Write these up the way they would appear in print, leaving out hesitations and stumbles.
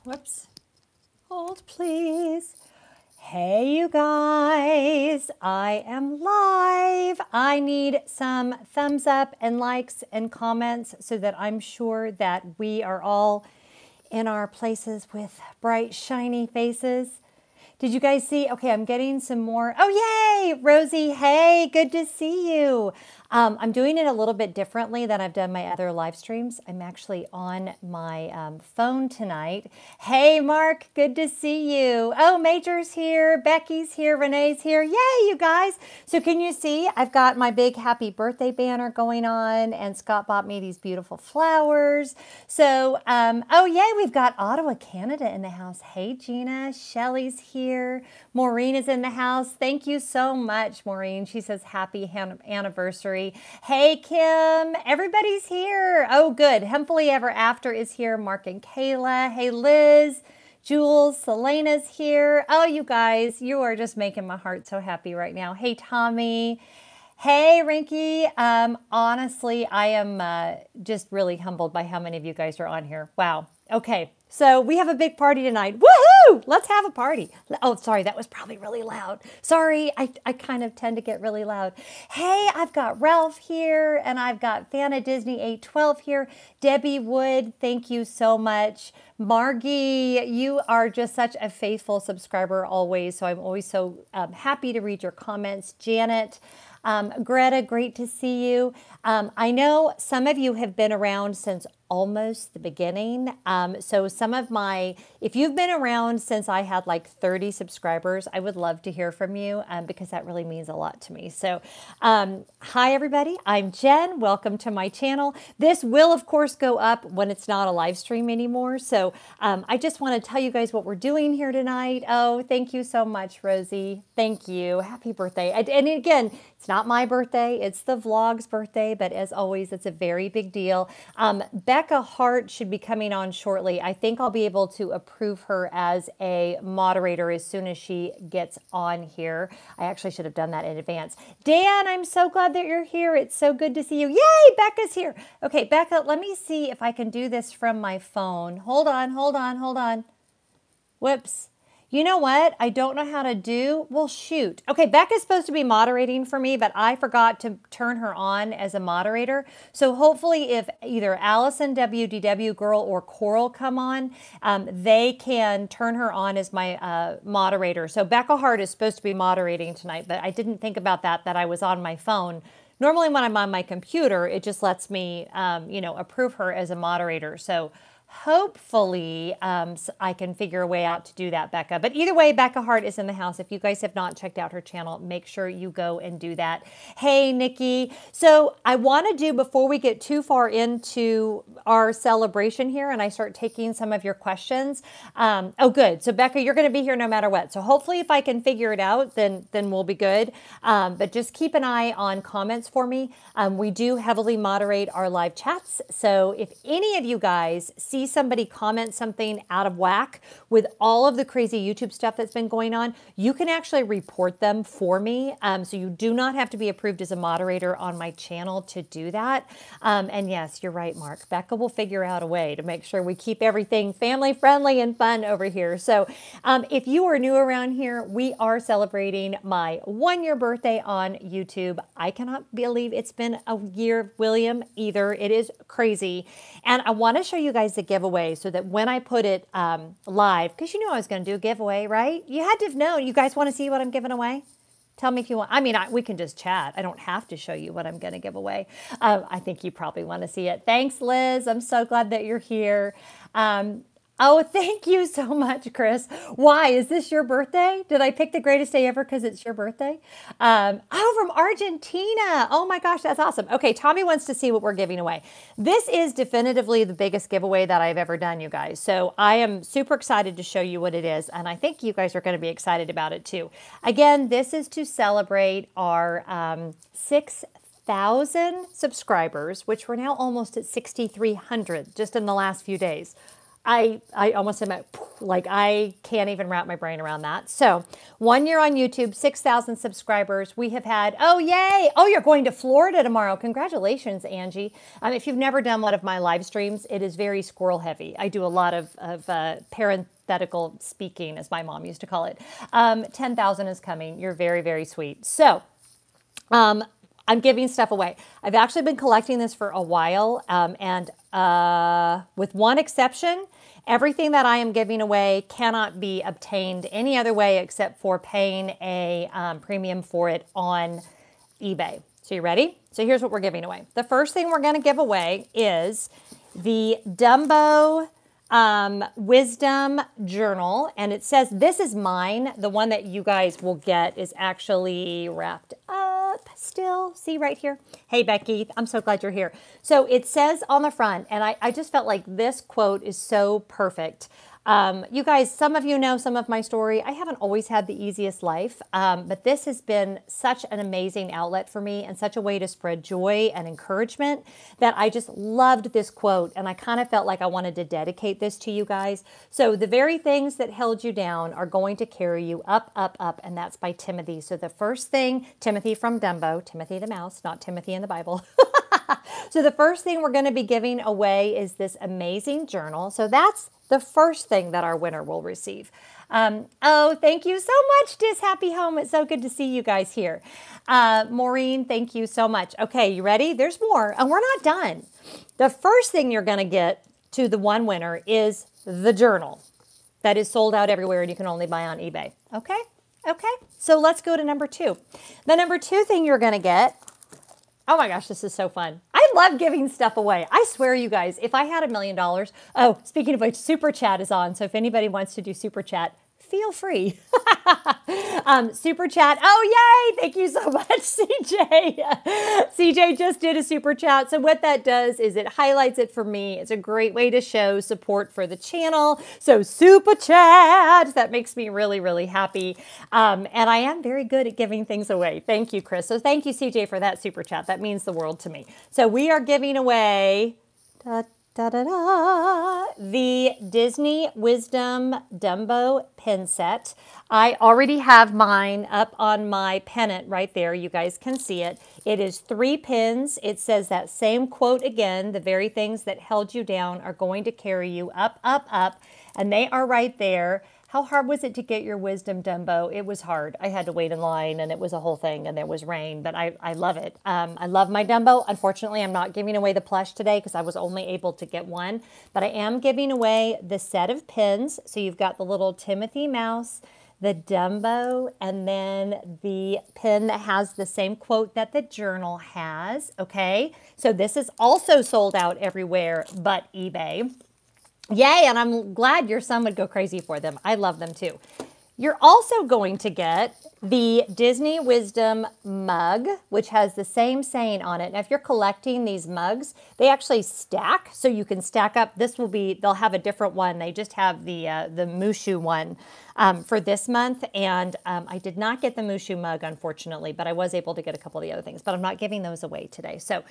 Whoops. Hold, please. Hey, you guys. I am live. I need some thumbs up and likes and comments so that I'm sure that we are all in our places with bright, shiny faces. Did you guys see? Okay, I'm getting some more. Oh, yay, Rosie. Hey, good to see you. I'm doing it a little bit differently than I've done my other live streams. I'm actually on my phone tonight. Hey, Mark, good to see you. Oh, Major's here, Becky's here, Renee's here. Yay, you guys. So can you see? I've got my big happy birthday banner going on, and Scott bought me these beautiful flowers. So, oh, yay, we've got Ottawa, Canada in the house. Hey, Gina, Shelly's here. Maureen is in the house. Thank you so much, Maureen. She says happy anniversary. Hey, Kim, everybody's here. Oh, good. Hempfully Ever After is here. Mark and Kayla. Hey, Liz, Jules, Selena's here. Oh, you guys, you are just making my heart so happy right now. Hey, Tommy. Hey, Rinky. Honestly, I am just really humbled by how many of you guys are on here. Wow. Okay. So we have a big party tonight. Woohoo! Let's have a party. Oh, sorry, that was probably really loud. Sorry, I kind of tend to get really loud. Hey, I've got Ralph here, and I've got Fana Disney 812 here. Debbie Wood, thank you so much. Margie, you are just such a faithful subscriber always, so I'm always so happy to read your comments. Janet, Greta, great to see you. I know some of you have been around since almost the beginning. So some of if you've been around since I had like 30 subscribers, I would love to hear from you because that really means a lot to me. So hi, everybody. I'm Jen. Welcome to my channel. This will, of course, go up when it's not a live stream anymore. So I just want to tell you guys what we're doing here tonight. Oh, thank you so much, Rosie. Thank you. Happy birthday. And again, it's not my birthday. It's the vlog's birthday. But as always, it's a very big deal. Becca Hart should be coming on shortly. I think I'll be able to approve her as a moderator as soon as she gets on here. I actually should have done that in advance. Dan, I'm so glad that you're here. It's so good to see you. Yay, Becca's here. Okay, Becca, let me see if I can do this from my phone. Hold on, hold on, hold on. Whoops. You know what? I don't know how to do. Well, shoot. Okay, Becca's supposed to be moderating for me, but I forgot to turn her on as a moderator. So hopefully if either Allison, WDW Girl, or Coral come on, they can turn her on as my moderator. So Becca Hart is supposed to be moderating tonight, but I didn't think about that I was on my phone. Normally when I'm on my computer, it just lets me, approve her as a moderator. So hopefully I can figure a way out to do that, Becca. But either way, Becca Hart is in the house. If you guys have not checked out her channel, make sure you go and do that. Hey, Nikki. So I want to do, before we get too far into our celebration here and I start taking some of your questions. Oh, good. So Becca, you're going to be here no matter what. So hopefully if I can figure it out, then we'll be good. But just keep an eye on comments for me. We do heavily moderate our live chats. So if any of you guys see somebody comment something out of whack with all of the crazy YouTube stuff that's been going on, you can actually report them for me. So you do not have to be approved as a moderator on my channel to do that. And yes, you're right, Mark. Becca will figure out a way to make sure we keep everything family friendly and fun over here. So if you are new around here, we are celebrating my 1-year birthday on YouTube. I cannot believe it's been a year, William, either. It is crazy. And I want to show you guys the giveaway so that when I put it live, because you knew I was going to do a giveaway, right? You had to have known. You guys want to see what I'm giving away? Tell me if you want. I mean, we can just chat. I don't have to show you what I'm going to give away. I think you probably want to see it. Thanks, Liz. I'm so glad that you're here. Oh, thank you so much, Chris. Why? Is this your birthday? Did I pick the greatest day ever because it's your birthday? Oh, from Argentina. Oh my gosh, that's awesome. Okay, Tommy wants to see what we're giving away. This is definitively the biggest giveaway that I've ever done, you guys. So I am super excited to show you what it is, and I think you guys are going to be excited about it too. Again, this is to celebrate our 6,000 subscribers, which we're now almost at 6,300 just in the last few days. I almost said like I can't even wrap my brain around that. So 1 year on YouTube, 6,000 subscribers. We have had, oh yay, oh you're going to Florida tomorrow. Congratulations, Angie. If you've never done one of my live streams, it is very squirrel heavy. I do a lot of parenthetical speaking, as my mom used to call it. 10,000 is coming. You're very, very sweet. So I'm giving stuff away. I've actually been collecting this for a while, and with one exception, everything that I am giving away cannot be obtained any other way except for paying a premium for it on eBay. So you ready? So here's what we're giving away. The first thing we're going to give away is the Dumbo Wisdom Journal, and it says this is mine. The one that you guys will get is actually wrapped up still. See right here. Hey Becky, I'm so glad you're here. So it says on the front, and I just felt like this quote is so perfect. You guys, some of you know some of my story. I haven't always had the easiest life, but this has been such an amazing outlet for me and such a way to spread joy and encouragement that I just loved this quote, and I kind of felt like I wanted to dedicate this to you guys. So the very things that held you down are going to carry you up, up, up, and that's by Timothy. So the first thing, Timothy from Dumbo, Timothy the mouse, not Timothy in the Bible. So the first thing we're going to be giving away is this amazing journal. So that's the first thing that our winner will receive. Oh, thank you so much, Dis Happy Home. It's so good to see you guys here. Maureen, thank you so much. Okay, you ready? There's more, and we're not done. The first thing you're going to get to the one winner is the journal that is sold out everywhere and you can only buy on eBay. Okay? Okay, so let's go to number 2. The number 2 thing you're going to get, oh my gosh, this is so fun. I love giving stuff away. I swear, you guys, if I had $1 million, oh, speaking of which, Super Chat is on. So if anybody wants to do Super Chat, feel free. Super Chat. Oh, yay. Thank you so much, CJ. CJ just did a Super Chat. So what that does is it highlights it for me. It's a great way to show support for the channel. So Super Chat, that makes me really, really happy. And I am very good at giving things away. Thank you, Chris. So thank you, CJ, for that Super Chat. That means the world to me. So we are giving away the Disney Wisdom Dumbo pin set. I already have mine up on my pennant right there. You guys can see it. It is 3 pins. It says that same quote again. The very things that held you down are going to carry you up, up, up. And they are right there. How hard was it to get your Wisdom Dumbo? It was hard. I had to wait in line and it was a whole thing and there was rain, but I love it. I love my Dumbo. Unfortunately, I'm not giving away the plush today because I was only able to get one, but I am giving away the set of pins. So you've got the little Timothy mouse, the Dumbo, and then the pin that has the same quote that the journal has, okay? So this is also sold out everywhere but eBay. Yay, and I'm glad your son would go crazy for them. I love them too. You're also going to get the Disney Wisdom mug, which has the same saying on it. Now, if you're collecting these mugs, they actually stack, so you can stack up. This will be, they'll have a different one. They just have the Mushu one for this month, and I did not get the Mushu mug, unfortunately, but I was able to get a couple of the other things, but I'm not giving those away today. So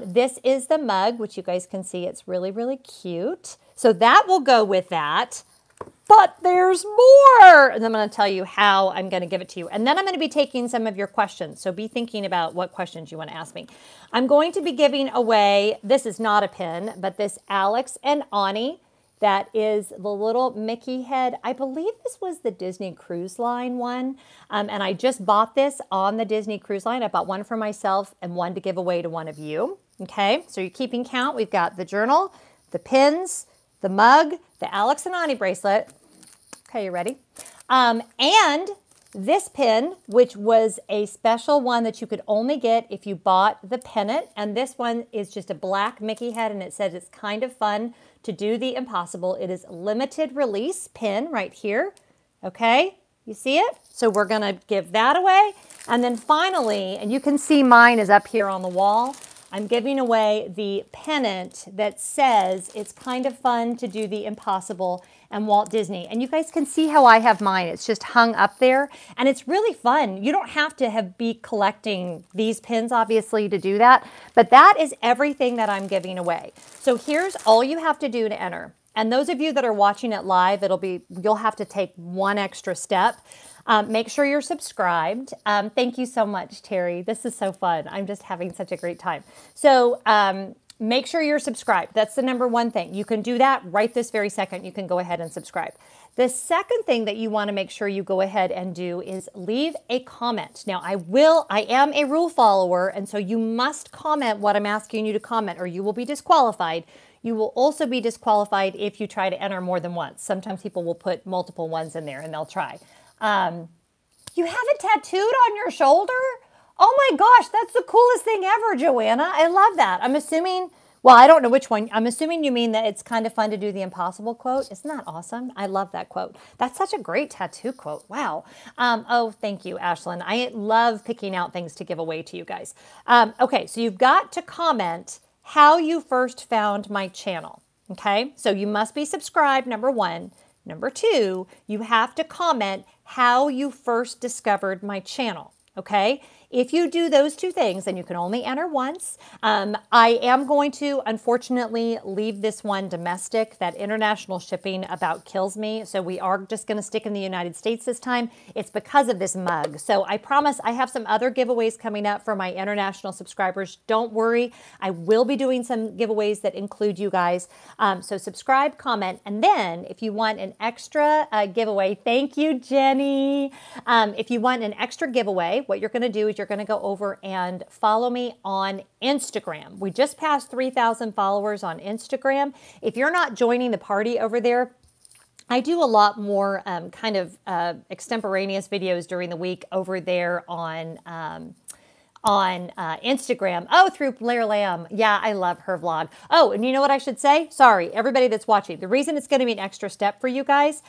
this is the mug, which you guys can see. It's really, really cute. So that will go with that. But there's more, and I'm going to tell you how I'm going to give it to you. And then I'm going to be taking some of your questions, so be thinking about what questions you want to ask me. I'm going to be giving away, this is not a pin, but this Alex and Ani, that is the little Mickey head. I believe this was the Disney Cruise Line one, and I just bought this on the Disney Cruise Line. I bought one for myself and one to give away to one of you. Okay, so you're keeping count. We've got the journal, the pins, the mug, the Alex and Ani bracelet. Okay, you ready? And this pin, which was a special one that you could only get if you bought the pennant. And this one is just a black Mickey head, and it says it's kind of fun to do the impossible. It is a limited release pin right here. Okay, you see it? So we're gonna give that away. And then finally, and you can see mine is up here on the wall, I'm giving away the pennant that says it's kind of fun to do the impossible and Walt Disney. And you guys can see how I have mine. It's just hung up there and it's really fun. You don't have to be collecting these pins, obviously, to do that, but that is everything that I'm giving away. So here's all you have to do to enter. And those of you that are watching it live, you'll have to take one extra step. Make sure you're subscribed. Thank you so much, Terry. This is so fun. I'm just having such a great time. So make sure you're subscribed. That's the number one thing. You can do that right this very second. You can go ahead and subscribe. The second thing that you want to make sure you go ahead and do is leave a comment. Now, I am a rule follower, and so you must comment what I'm asking you to comment, or you will be disqualified. You will also be disqualified if you try to enter more than once. Sometimes people will put multiple ones in there, and they'll try. You have it tattooed on your shoulder? Oh my gosh, that's the coolest thing ever, Joanna. I love that. I'm assuming, well, I don't know which one. I'm assuming you mean that it's kind of fun to do the impossible quote. Isn't that awesome? I love that quote. That's such a great tattoo quote. Wow. Oh, thank you, Ashlyn. I love picking out things to give away to you guys. Okay, so you've got to comment how you first found my channel. Okay, so you must be subscribed, number one. Number two, you have to comment how you first discovered my channel. Okay, if you do those two things, then you can only enter once. I am going to, unfortunately, leave this one domestic. That international shipping about kills me. So we are just going to stick in the United States this time. It's because of this mug. So I promise I have some other giveaways coming up for my international subscribers. Don't worry. I will be doing some giveaways that include you guys. So subscribe, comment, and then if you want an extra giveaway, thank you, Jenny. If you want an extra giveaway, what you're going to do is you're going to go over and follow me on Instagram. We just passed 3,000 followers on Instagram. If you're not joining the party over there, I do a lot more kind of extemporaneous videos during the week over there on Instagram. Oh, through Blair Lamb. Yeah, I love her vlog. Oh, and you know what I should say? Sorry, everybody that's watching. The reason it's going to be an extra step for you guys,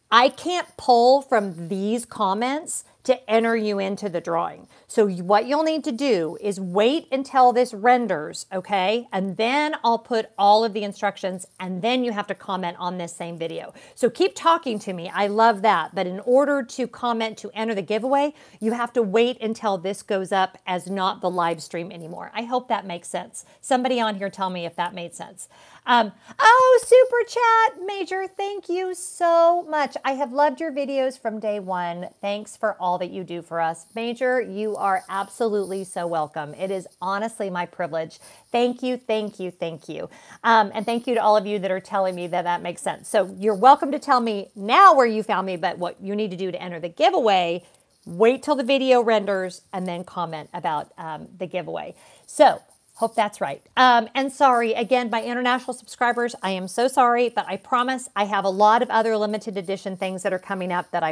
I can't pull from these comments to enter you into the drawing. So what you'll need to do is wait until this renders, okay? And then I'll put all of the instructions, and then you have to comment on this same video. So keep talking to me. I love that. But in order to comment to enter the giveaway, you have to wait until this goes up as not the live stream anymore. I hope that makes sense. Somebody on here tell me if that made sense. Oh, super chat, Major, thank you so much. I have loved your videos from day one. Thanks for all that you do for us. Major, you are absolutely so welcome. It is honestly my privilege. Thank you, thank you, thank you. And thank you to all of you that are telling me that that makes sense. So you're welcome to tell me now where you found me, but what you need to do to enter the giveaway, wait till the video renders and then comment about the giveaway. So hope that's right. And sorry, again, my international subscribers, I am so sorry, but I promise I have a lot of other limited edition things that are coming up that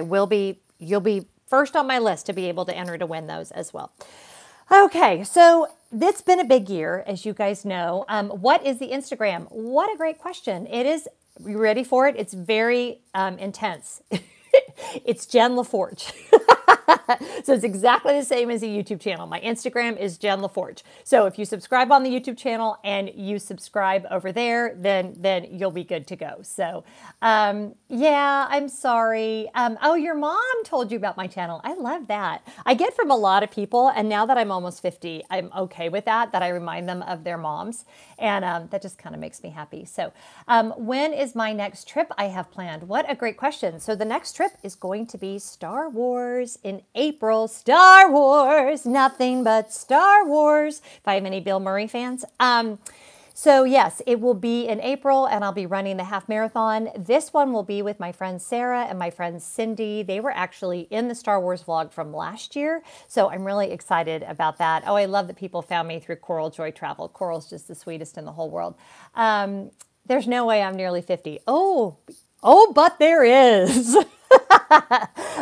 you'll be first on my list to be able to enter to win those as well. Okay, so it's been a big year, as you guys know. What is the Instagram? What a great question. It is, you ready for it? It's very intense. It's Jen Lefforge. So it's exactly the same as a YouTube channel. My Instagram is Jen Lefforge. So if you subscribe on the YouTube channel and you subscribe over there, then you'll be good to go. So yeah, I'm sorry. Oh, your mom told you about my channel. I love that. I get from a lot of people, and now that I'm almost 50, I'm okay with that I remind them of their moms. And that just kind of makes me happy. So when is my next trip I have planned? What a great question. So the next trip is going to be Star Wars in April. Star Wars, nothing but Star Wars. If I have any Bill Murray fans. So yes, it will be in April and I'll be running the half marathon. This one will be with my friend Sarah and my friend Cindy. They were actually in the Star Wars vlog from last year. So I'm really excited about that. Oh, I love that people found me through Coral Joy Travel. Coral's just the sweetest in the whole world. There's no way I'm nearly 50. Oh, but there is.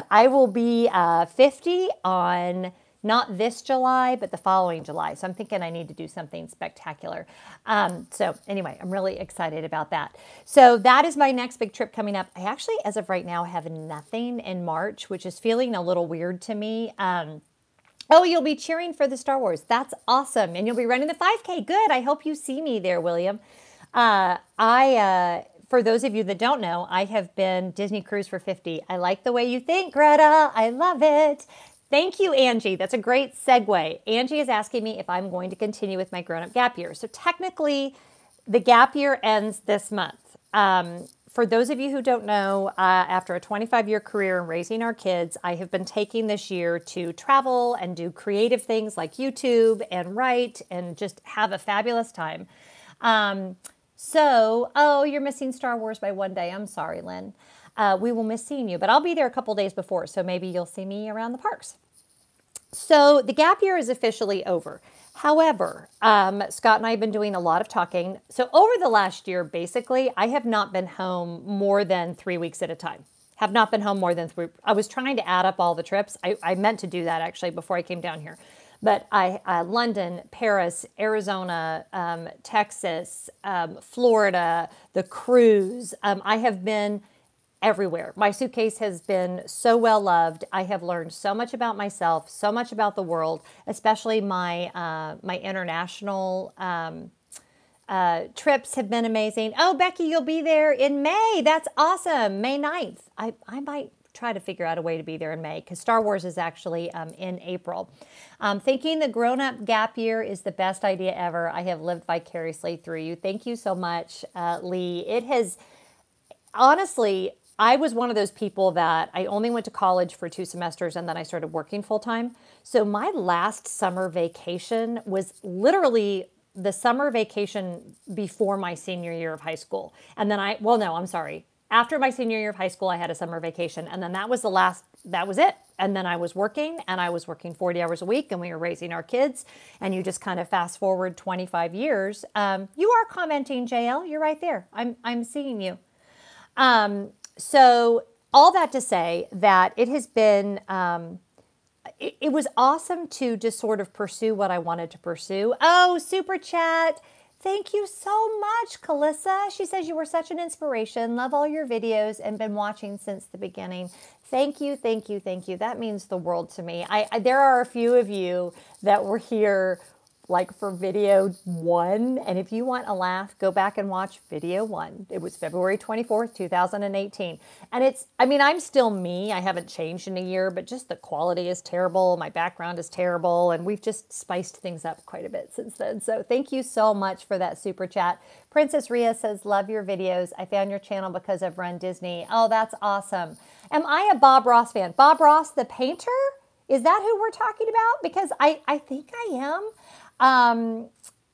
I will be 50 on not this July, but the following July. So I'm thinking I need to do something spectacular. So anyway, I'm really excited about that. So that is my next big trip coming up. I actually, as of right now, have nothing in March, which is feeling a little weird to me. Oh, you'll be cheering for the Star Wars. That's awesome. And you'll be running the 5K. Good. I hope you see me there, William. For those of you that don't know, I have been Disney Cruise for 50. I like the way you think, Greta. I love it. Thank you, Angie. That's a great segue. Angie is asking me if I'm going to continue with my grown-up gap year. So technically, the gap year ends this month. For those of you who don't know, after a 25-year career in raising our kids, I have been taking this year to travel and do creative things like YouTube and write and just have a fabulous time. Oh, you're missing Star Wars by one day. I'm sorry, Lynn. We will miss seeing you, but I'll be there a couple days before, so maybe you'll see me around the parks. So the gap year is officially over. However, Scott and I have been doing a lot of talking. So over the last year, basically, I have not been home more than 3 weeks at a time. Have not been home more than 3. I was trying to add up all the trips. I meant to do that actually before I came down here. But London, Paris, Arizona, Texas, Florida, the cruise. I have been everywhere. My suitcase has been so well loved. I have learned so much about myself, so much about the world, especially my my international trips have been amazing. Oh, Becky, you'll be there in May. That's awesome. May 9th. I might try to figure out a way to be there in May because Star Wars is actually in April. Thinking the grown-up gap year is the best idea ever. I have lived vicariously through you. Thank you so much, Lee. It has, honestly, I was one of those people that I only went to college for 2 semesters and then I started working full-time. So my last summer vacation was literally the summer vacation before my senior year of high school. And then after my senior year of high school, I had a summer vacation. And then that was it. And then I was working 40 hours a week and we were raising our kids. And you just kind of fast forward 25 years. You are commenting, JL, you're right there. I'm seeing you. So all that to say that it has been, it was awesome to just sort of pursue what I wanted to pursue. Oh, super chat. Thank you so much, Calissa. She says you were such an inspiration. Love all your videos and been watching since the beginning. Thank you, thank you, thank you. That means the world to me. There are a few of you that were here like for video 1. And if you want a laugh, go back and watch video 1. It was February 24th, 2018. And I'm still me. I haven't changed in a year, but just the quality is terrible. My background is terrible. And we've just spiced things up quite a bit since then. So thank you so much for that super chat. Princess Ria says, love your videos. I found your channel because of Run Disney. Oh, that's awesome. Am I a Bob Ross fan? Bob Ross, the painter? Is that who we're talking about? Because I think I am.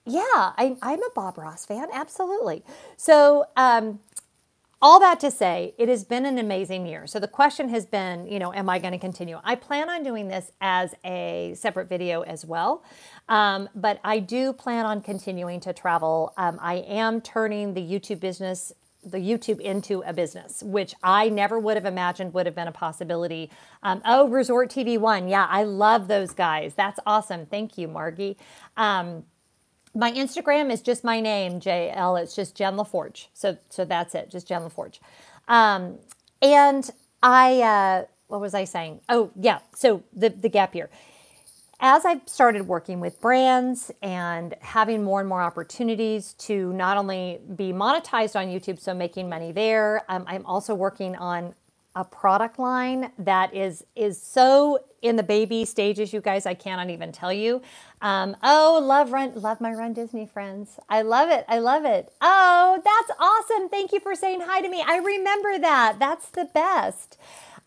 Yeah, I'm a Bob Ross fan. Absolutely. So, all that to say, it has been an amazing year. So the question has been, am I going to continue? I plan on doing this as a separate video as well. But I do plan on continuing to travel. I am turning the YouTube into a business, which I never would have imagined would have been a possibility. Oh, Resort TV 1. Yeah, I love those guys. That's awesome. Thank you, Margie. My Instagram is just my name, JL. It's just Jen Lefforge. So that's it, just Jen Lefforge. And what was I saying? Oh, yeah. So the gap year. As I've started working with brands and having more and more opportunities to not only be monetized on YouTube, so making money there, I'm also working on a product line that is so in the baby stages, you guys, I cannot even tell you. Oh, love my Run Disney friends. I love it. I love it. Oh, that's awesome. Thank you for saying hi to me. I remember that. That's the best.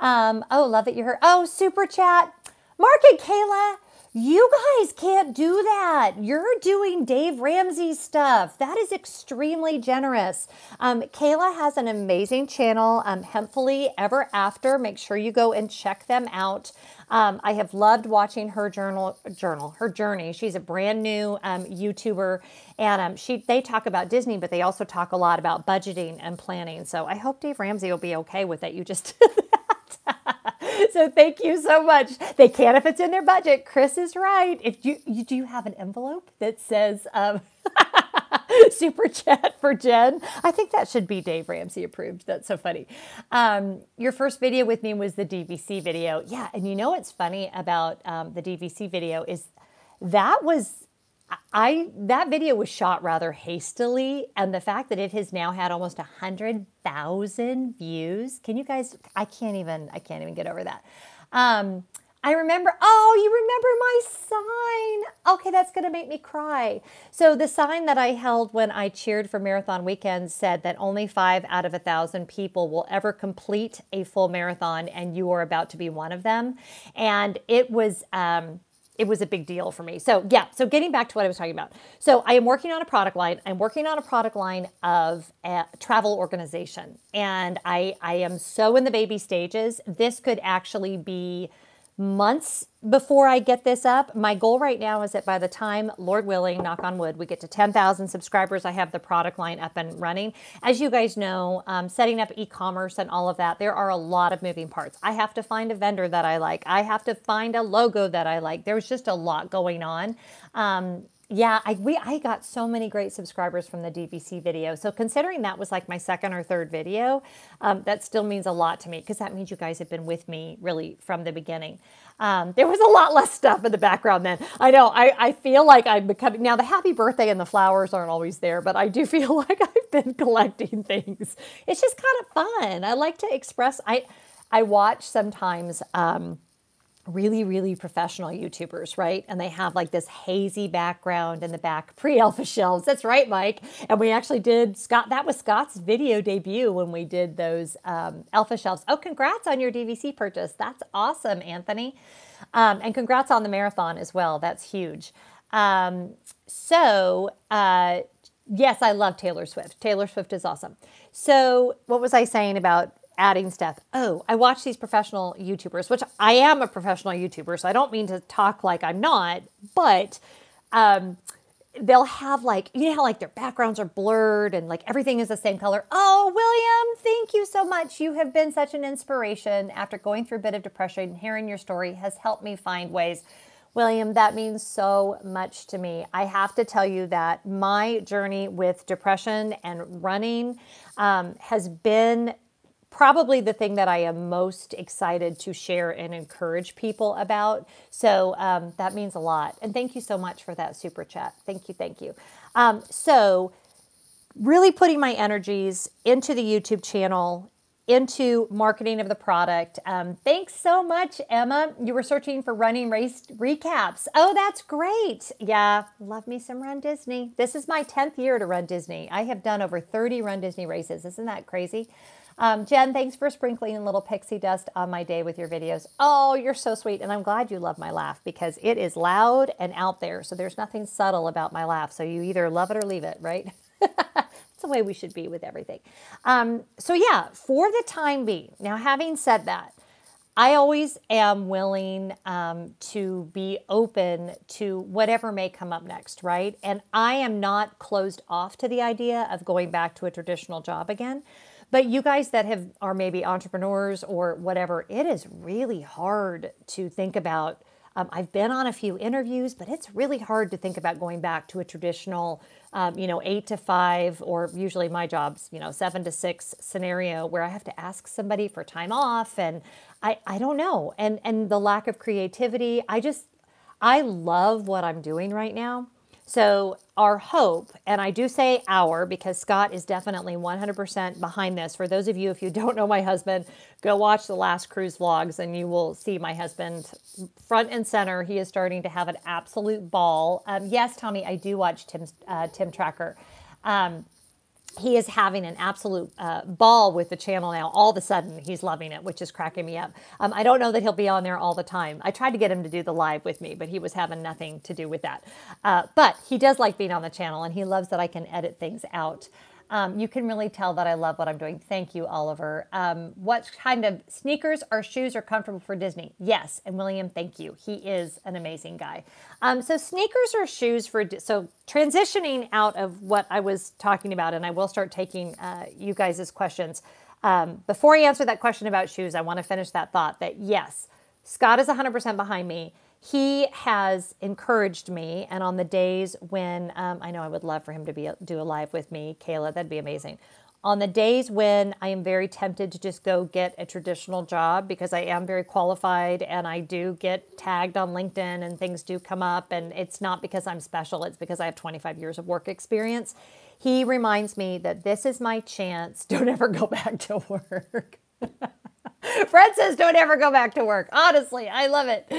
Oh, love that you're here. Oh, super chat. Mark and Kayla. You guys can't do that. You're doing Dave Ramsey's stuff. That is extremely generous. Kayla has an amazing channel, Hempfully Ever After. Make sure you go and check them out. I have loved watching her her journey. She's a brand new YouTuber, and they talk about Disney, but they also talk a lot about budgeting and planning. So I hope Dave Ramsey will be okay with that. You just did that. So thank you so much. They can if it's in their budget. Chris is right. If do you have an envelope that says super chat for Jen? I think that should be Dave Ramsey approved. That's so funny. Your first video with me was the DVC video. Yeah, and you know what's funny about the DVC video is that video was shot rather hastily, and the fact that it has now had almost 100,000 views. Can you guys? I can't even get over that. I'm I remember, oh, you remember my sign. Okay, that's going to make me cry. So the sign that I held when I cheered for Marathon Weekend said that only 5 out of 1,000 people will ever complete a full marathon, and you are about to be one of them. And it was a big deal for me. So yeah, so getting back to what I was talking about. So I am working on a product line. I'm working on a product line of a travel organization. And I am so in the baby stages. This could actually be months before I get this up. My goal right now is that by the time, Lord willing, knock on wood, we get to 10,000 subscribers, I have the product line up and running. As you guys know, setting up e-commerce and all of that, there are a lot of moving parts. I have to find a vendor that I like. I have to find a logo that I like. There's just a lot going on. Yeah, I got so many great subscribers from the DVC video. So considering that was like my second or third video, that still means a lot to me because that means you guys have been with me really from the beginning. There was a lot less stuff in the background then. I know, I feel like I'm becoming, now the happy birthday and the flowers aren't always there, but I do feel like I've been collecting things. It's just kind of fun. I like to express, I watch sometimes, really, really professional YouTubers, right? And they have like this hazy background in the back, pre-alpha shelves. That's right, Mike. And we actually did, Scott, that was Scott's video debut when we did those alpha shelves. Oh, congrats on your DVC purchase. That's awesome, Anthony. And congrats on the marathon as well. That's huge. Yes, I love Taylor Swift. Taylor Swift is awesome. So what was I saying about adding stuff? Oh, I watch these professional YouTubers, which I am a professional YouTuber, so I don't mean to talk like I'm not, but they'll have like, you know how like their backgrounds are blurred and like everything is the same color. Oh, William, thank you so much. You have been such an inspiration. After going through a bit of depression, hearing your story has helped me find ways. William, that means so much to me. I have to tell you that my journey with depression and running has been probably the thing that I am most excited to share and encourage people about. So that means a lot. And thank you so much for that super chat. Thank you. Thank you. So really putting my energies into the YouTube channel, into marketing of the product. Thanks so much, Emma. You were searching for running race recaps. Oh, that's great. Yeah, love me some Run Disney. This is my 10th year to Run Disney. I have done over 30 Run Disney races. Isn't that crazy? Jen, thanks for sprinkling a little pixie dust on my day with your videos. Oh, you're so sweet. And I'm glad you love my laugh because it is loud and out there. So there's nothing subtle about my laugh. So you either love it or leave it, right? That's the way we should be with everything. So yeah, for the time being, now having said that, I always am willing to be open to whatever may come up next, right? And I am not closed off to the idea of going back to a traditional job again. But you guys that are maybe entrepreneurs or whatever, it is really hard to think about. I've been on a few interviews, but it's really hard to think about going back to a traditional, 8 to 5, or usually my job's, 7 to 6 scenario where I have to ask somebody for time off. And I don't know. And the lack of creativity, I love what I'm doing right now. So our hope, and I do say our because Scott is definitely 100% behind this. For those of you, if you don't know my husband, go watch the last cruise vlogs and you will see my husband front and center. He is starting to have an absolute ball. Yes, Tommy, I do watch Tim Tracker. He is having an absolute ball with the channel now. All of a sudden, he's loving it, which is cracking me up. I don't know that he'll be on there all the time. I tried to get him to do the live with me, but he was having nothing to do with that. But he does like being on the channel, and he loves that I can edit things out. You can really tell that I love what I'm doing. Thank you, Oliver. What kind of sneakers or shoes are comfortable for Disney? Yes. And William, thank you. He is an amazing guy. So sneakers or shoes so transitioning out of what I was talking about, and I will start taking you guys' questions. Before I answer that question about shoes, I want to finish that thought that yes, Scott is 100% behind me. He has encouraged me, and on the days when, I know I would love for him to do a live with me, Kayla, that'd be amazing. On the days when I am very tempted to just go get a traditional job because I am very qualified and I do get tagged on LinkedIn and things do come up, and it's not because I'm special, it's because I have 25 years of work experience. He reminds me that this is my chance. Don't ever go back to work. Fred says, don't ever go back to work. Honestly, I love it.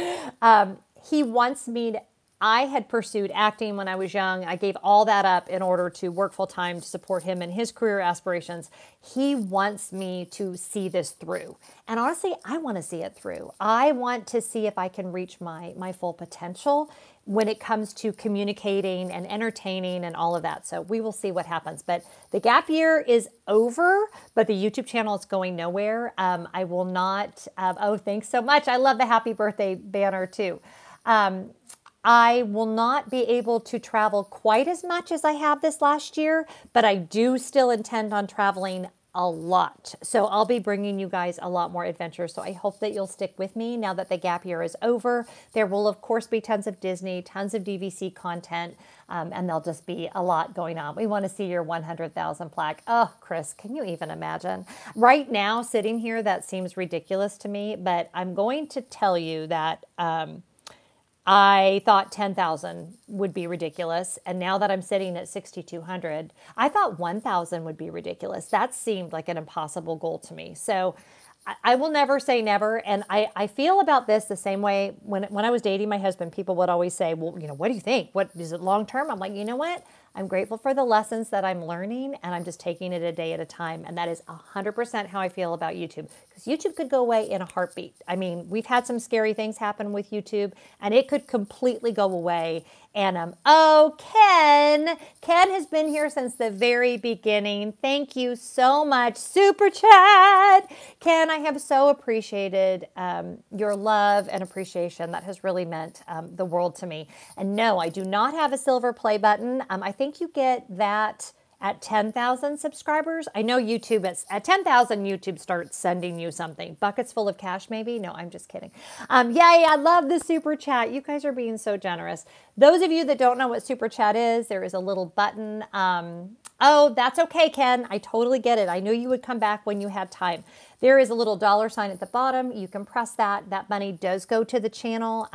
He wants me to, I had pursued acting when I was young. I gave all that up in order to work full time to support him in his career aspirations. He wants me to see this through. And honestly, I want to see it through. I want to see if I can reach my full potential when it comes to communicating and entertaining and all of that. So we will see what happens. But the gap year is over, but the YouTube channel is going nowhere. I will not, oh, thanks so much. I love the happy birthday banner too. I will not be able to travel quite as much as I have this last year, but I do still intend on traveling a lot. So I'll be bringing you guys a lot more adventures. So I hope that you'll stick with me now that the gap year is over. There will, of course, be tons of Disney, tons of DVC content, and there'll just be a lot going on. We want to see your 100,000 plaque. Oh, Chris, can you even imagine? Right now, sitting here, that seems ridiculous to me, but I'm going to tell you that I thought 10,000 would be ridiculous. And now that I'm sitting at 6,200, I thought 1,000 would be ridiculous. That seemed like an impossible goal to me. So I will never say never. And I feel about this the same way when I was dating my husband, people would always say, well, you know, what do you think? What is it long term? I'm like, you know what? I'm grateful for the lessons that I'm learning, and I'm just taking it a day at a time. And that is 100% how I feel about YouTube, because YouTube could go away in a heartbeat. I mean, we've had some scary things happen with YouTube, and it could completely go away. And oh, Ken has been here since the very beginning. Thank you so much. Super chat. Ken, I have so appreciated your love and appreciation. That has really meant the world to me. And no, I do not have a silver play button. I think you get that at 10,000 subscribers. I know YouTube, at 10,000, YouTube starts sending you something. Buckets full of cash, maybe? No, I'm just kidding. Yay, I love the super chat. You guys are being so generous. Those of you that don't know what super chat is, there is a little button. Oh, that's okay, Ken. I totally get it. I knew you would come back when you had time. There is a little $ at the bottom. You can press that. That money does go to the channel.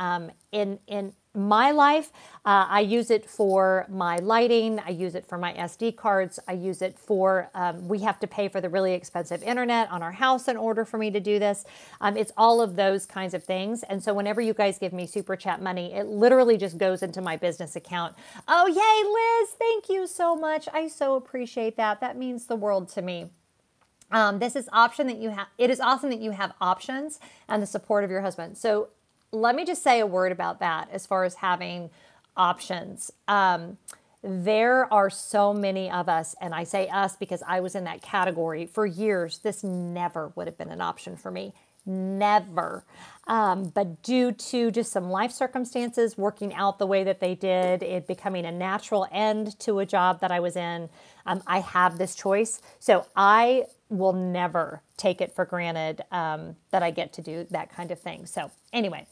In my life, I use it for my lighting. I use it for my SD cards. I use it for, we have to pay for the really expensive internet on our house in order for me to do this. It's all of those kinds of things. And so whenever you guys give me super chat money, it literally just goes into my business account. Oh, yay, Liz. Thank you so much. I so appreciate that. That means the world to me. This is option that you have. It is awesome that you have options and the support of your husband. So let me just say a word about that as far as having options. There are so many of us, and I say us because I was in that category for years. This never would have been an option for me. Never. But due to just some life circumstances working out the way that they did, it becoming a natural end to a job that I was in, I have this choice. So I will never take it for granted that I get to do that kind of thing. So anyway,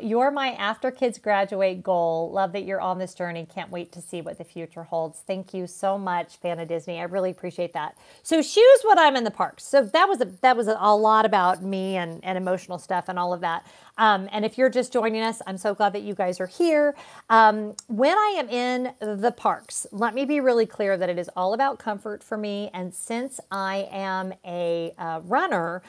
you're my after kids graduate goal. Love that you're on this journey. Can't wait to see what the future holds. Thank you so much, fan of Disney. I really appreciate that. So shoes when I'm in the parks. So that was a lot about me and emotional stuff and all of that. And if you're just joining us, I'm so glad that you guys are here. When I am in the parks, let me be really clear that it is all about comfort for me. And since I am a runner,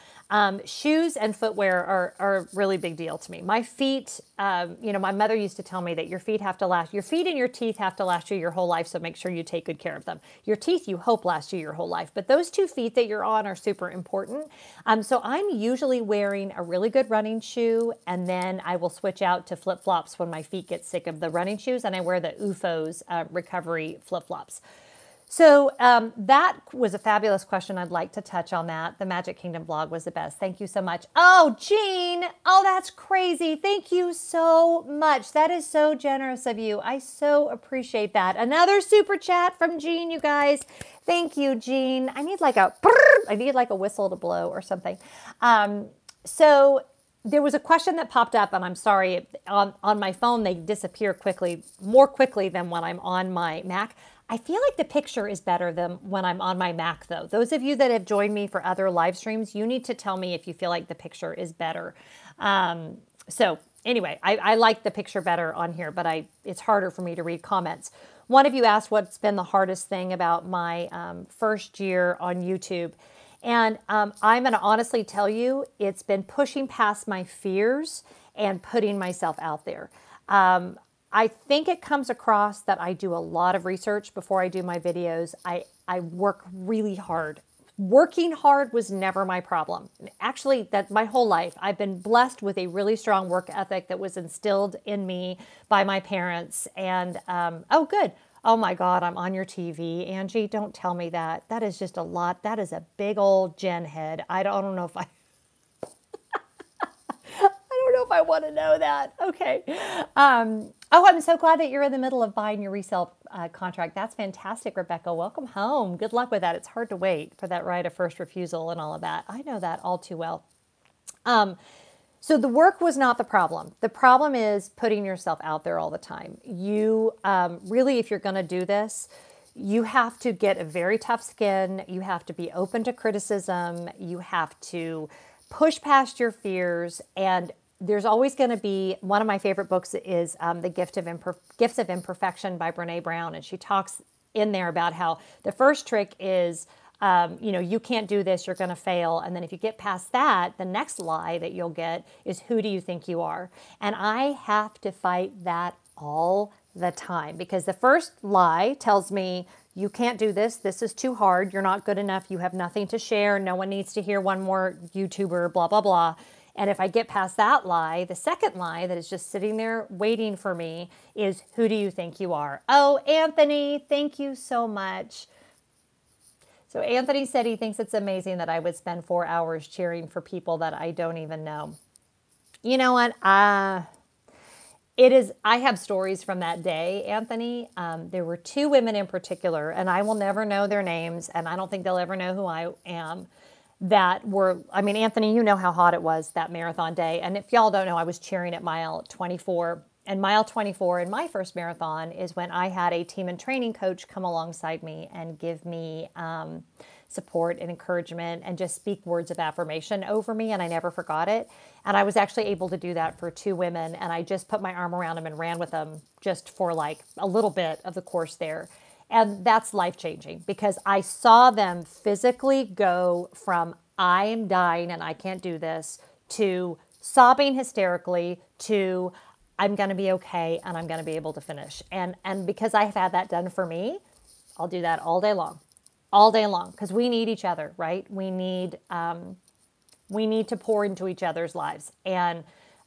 shoes and footwear are a really big deal to me. My feet, you know, my mother used to tell me that your feet and your teeth have to last you your whole life. So make sure you take good care of them. Your teeth, you hope, last you your whole life. But those 2 feet that you're on are super important. So I'm usually wearing a really good running shoe, and then I will switch out to flip-flops when my feet get sick of the running shoes, and I wear the UFOs recovery flip-flops. So that was a fabulous question. I'd like to touch on that. The Magic Kingdom blog was the best. Thank you so much. Oh, Jean. Oh, that's crazy. Thank you so much. That is so generous of you. I so appreciate that. Another super chat from Jean, you guys. Thank you, Jean. I need like a whistle to blow or something. So there was a question that popped up, and I'm sorry, on my phone, they disappear quickly, more quickly than when I'm on my Mac. I feel like the picture is better than when I'm on my Mac, though. Those of you that have joined me for other live streams, you need to tell me if you feel like the picture is better. So anyway, I like the picture better on here, but it's harder for me to read comments. One of you asked what's been the hardest thing about my first year on YouTube. And I'm going to honestly tell you, it's been pushing past my fears and putting myself out there. I think it comes across that I do a lot of research before I do my videos. I work really hard. Working hard was never my problem. Actually, that my whole life, I've been blessed with a really strong work ethic that was instilled in me by my parents. And, oh, good. Oh my God, I'm on your TV. Angie, don't tell me that. That is just a lot. That is a big old Jen head. I don't know if I don't know if I want to know that. Okay. Oh, I'm so glad that you're in the middle of buying your resale contract. That's fantastic, Rebecca. Welcome home. Good luck with that. It's hard to wait for that right of first refusal and all of that. I know that all too well. So the work was not the problem. The problem is putting yourself out there all the time. You really, if you're going to do this, you have to get a very tough skin. You have to be open to criticism. You have to push past your fears. And there's always going to be, one of my favorite books is The Gifts of Imperfection by Brene Brown. And she talks in there about how the first trick is, you can't do this, you're going to fail. And then if you get past that, the next lie that you'll get is, who do you think you are? And I have to fight that all the time, because the first lie tells me, you can't do this. This is too hard. You're not good enough. You have nothing to share. No one needs to hear one more YouTuber, blah, blah, blah. And if I get past that lie, the second lie that is just sitting there waiting for me is, who do you think you are? Oh, Anthony, thank you so much. So Anthony said he thinks it's amazing that I would spend 4 hours cheering for people that I don't even know. You know what? It is. I have stories from that day, Anthony. There were two women in particular, and I will never know their names, and I don't think they'll ever know who I am, that were, I mean, Anthony, you know how hot it was that marathon day. And if y'all don't know, I was cheering at mile 24. And mile 24 in my first marathon is when I had a team and training coach come alongside me and give me support and encouragement and just speak words of affirmation over me. And I never forgot it. And I was actually able to do that for two women. And I just put my arm around them and ran with them just for like a little bit of the course there. And that's life-changing, because I saw them physically go from, I am dying and I can't do this, to sobbing hysterically, to, I'm going to be okay and I'm going to be able to finish. And because I've had that done for me, I'll do that all day long, because we need each other, right? We need to pour into each other's lives. And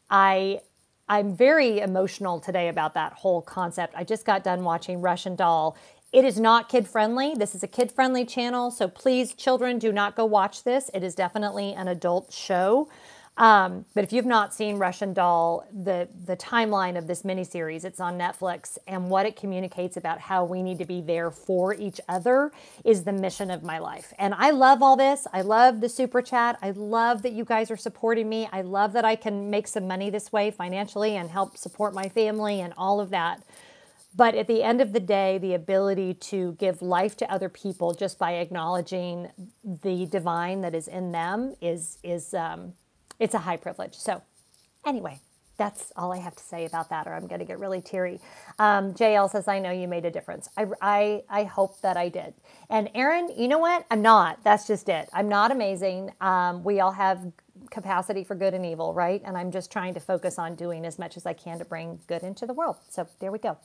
I'm very emotional today about that whole concept. I just got done watching Russian Doll. It is not kid-friendly. This is a kid-friendly channel, so please, children, do not go watch this. It is definitely an adult show. But if you've not seen Russian Doll, the timeline of this miniseries, it's on Netflix, and what it communicates about how we need to be there for each other is the mission of my life. And I love all this. I love the super chat. I love that you guys are supporting me. I love that I can make some money this way financially and help support my family and all of that. But at the end of the day, the ability to give life to other people just by acknowledging the divine that is in them is it's a high privilege. So anyway, that's all I have to say about that, or I'm going to get really teary. JL says, I know you made a difference. I hope that I did. And Aaron, you know what? I'm not. That's just it. I'm not amazing. We all have capacity for good and evil, right? And I'm just trying to focus on doing as much as I can to bring good into the world. So there we go.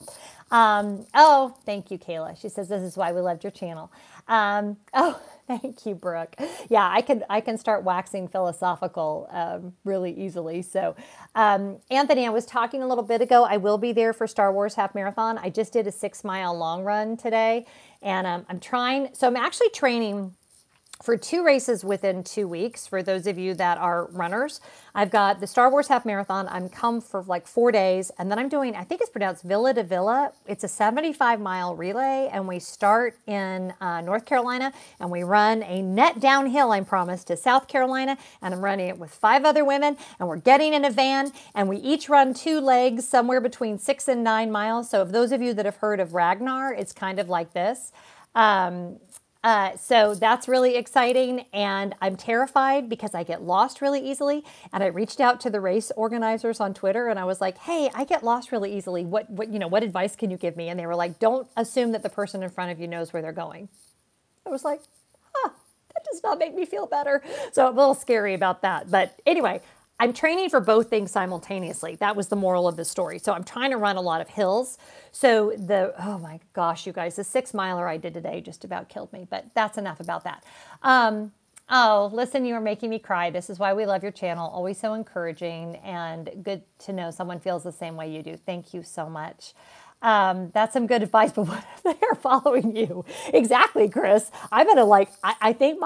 Oh, thank you, Kayla. She says, this is why we loved your channel. Oh, thank you, Brooke. Yeah, I can start waxing philosophical really easily. So Anthony, I was talking a little bit ago. I will be there for Star Wars Half Marathon. I just did a 6-mile long run today, and I'm actually training for 2 races within 2 weeks. For those of you that are runners, I've got the Star Wars Half Marathon. I'm come for like 4 days, and then I'm doing, I think it's pronounced Villa to Villa. It's a 75-mile relay, and we start in North Carolina, and we run a net downhill, I'm promised, to South Carolina, and I'm running it with 5 other women, and we're getting in a van, and we each run 2 legs, somewhere between 6 and 9 miles. So if those of you that have heard of Ragnar, it's kind of like this. So that's really exciting, and I'm terrified because I get lost really easily. And I reached out to the race organizers on Twitter, and I was like, hey, I get lost really easily. What advice can you give me? And they were like, don't assume that the person in front of you knows where they're going. I was like, huh, that does not make me feel better. So I'm a little scary about that. But anyway, I'm training for both things simultaneously. That was the moral of the story. So I'm trying to run a lot of hills. So oh my gosh, you guys, the 6-miler I did today just about killed me, but that's enough about that. Oh, listen, you are making me cry. This is why we love your channel. Always so encouraging and good to know someone feels the same way you do. Thank you so much. That's some good advice, but what if they are following you? Exactly, Chris. I'm going to I think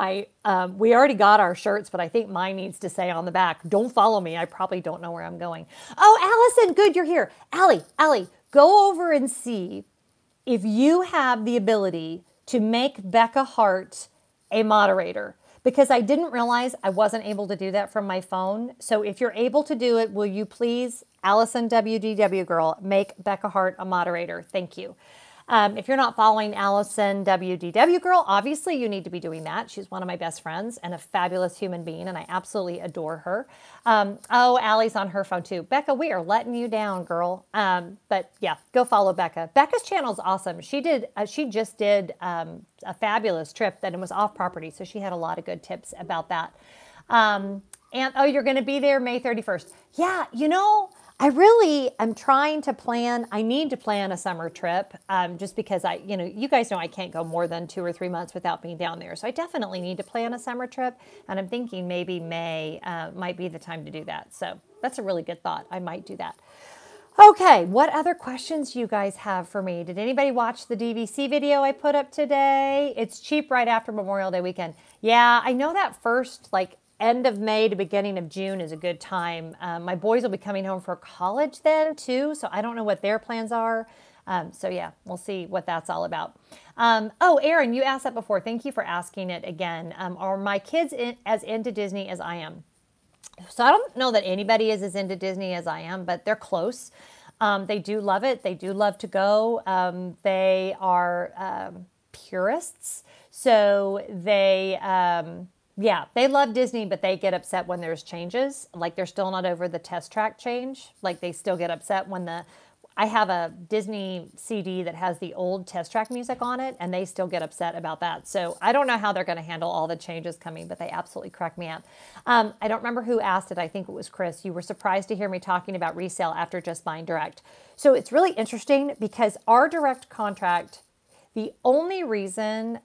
we already got our shirts, but I think mine needs to say on the back, don't follow me. I probably don't know where I'm going. Oh, Allison, good, you're here. Allie, go over and see if you have the ability to make Becca Hart a moderator, because I didn't realize I wasn't able to do that from my phone. So if you're able to do it, will you please, Allison WDW girl, make Becca Hart a moderator? Thank you. If you're not following Allison WDW girl, obviously you need to be doing that. She's one of my best friends and a fabulous human being, and I absolutely adore her. Oh, Allie's on her phone too. Becca, we are letting you down, girl. But yeah, go follow Becca. Becca's channel is awesome. She just did a fabulous trip that it was off property, so she had a lot of good tips about that. And oh, you're going to be there May 31st. Yeah, you know, I really am trying to plan. I need to plan a summer trip just because you guys know I can't go more than 2 or 3 months without being down there. So I definitely need to plan a summer trip. And I'm thinking maybe May might be the time to do that. So that's a really good thought. I might do that. Okay, what other questions do you guys have for me? Did anybody watch the DVC video I put up today? It's cheap right after Memorial Day weekend. Yeah, I know that first, end of May to beginning of June is a good time. My boys will be coming home for college then too, so I don't know what their plans are. So yeah, we'll see what that's all about. Oh, Aaron, you asked that before. Thank you for asking it again. Are my kids as into Disney as I am? So I don't know that anybody is as into Disney as I am, but they're close. They do love it. They do love to go. They are purists, so they... yeah, they love Disney, but they get upset when there's changes. Like they're still not over the test track change. Like they still get upset when I have a Disney CD that has the old test track music on it, and they still get upset about that. So I don't know how they're going to handle all the changes coming, but they absolutely crack me up. I don't remember who asked it. I think it was Chris. You were surprised to hear me talking about resale after just buying direct. So it's really interesting because our direct contract, the only reason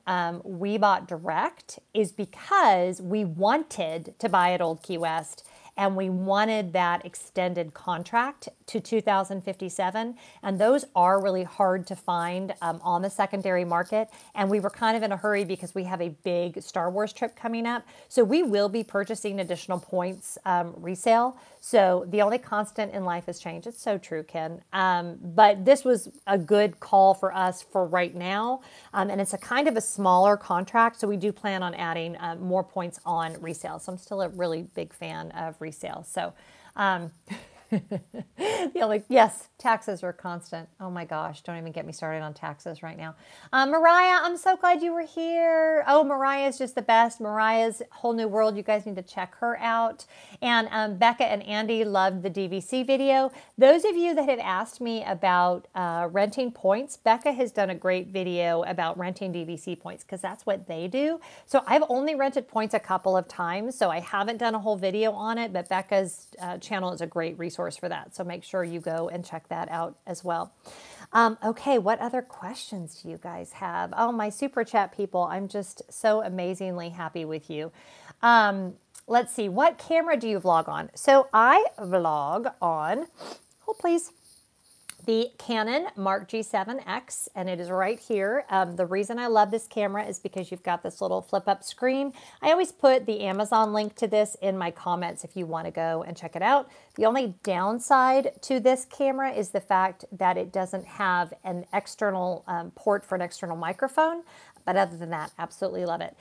we bought direct is because we wanted to buy at Old Key West, and we wanted that extended contract to 2057. And those are really hard to find on the secondary market. And we were kind of in a hurry because we have a big Star Wars trip coming up. So we will be purchasing additional points resale. So the only constant in life is change. It's so true, Ken. But this was a good call for us for right now. And it's a kind of a smaller contract. So we do plan on adding more points on resale. So I'm still a really big fan of resale. So yes, taxes are constant. Oh my gosh, don't even get me started on taxes right now. Mariah, I'm so glad you were here. Oh, Mariah is just the best. Mariah's Whole New World. You guys need to check her out. And Becca and Andy loved the DVC video. Those of you that have asked me about renting points, Becca has done a great video about renting DVC points because that's what they do. So I've only rented points a couple of times, so I haven't done a whole video on it, but Becca's channel is a great resource for that. So make sure you go and check that out as well. Okay, what other questions do you guys have? Oh, my super chat people, I'm just so amazingly happy with you. Let's see, what camera do you vlog on? So I vlog on, hold please, the Canon Mark G7X, and it is right here. The reason I love this camera is because you've got this little flip-up screen. I always put the Amazon link to this in my comments if you want to go and check it out. The only downside to this camera is the fact that it doesn't have an external port for an external microphone, but other than that, absolutely love it.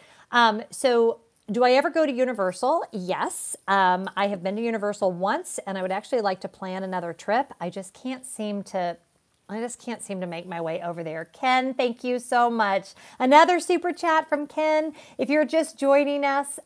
So do I ever go to Universal? Yes. I have been to Universal once, and I would actually like to plan another trip. I just can't seem to I just can't seem to make my way over there. Ken, thank you so much. Another super chat from Ken. If you're just joining us,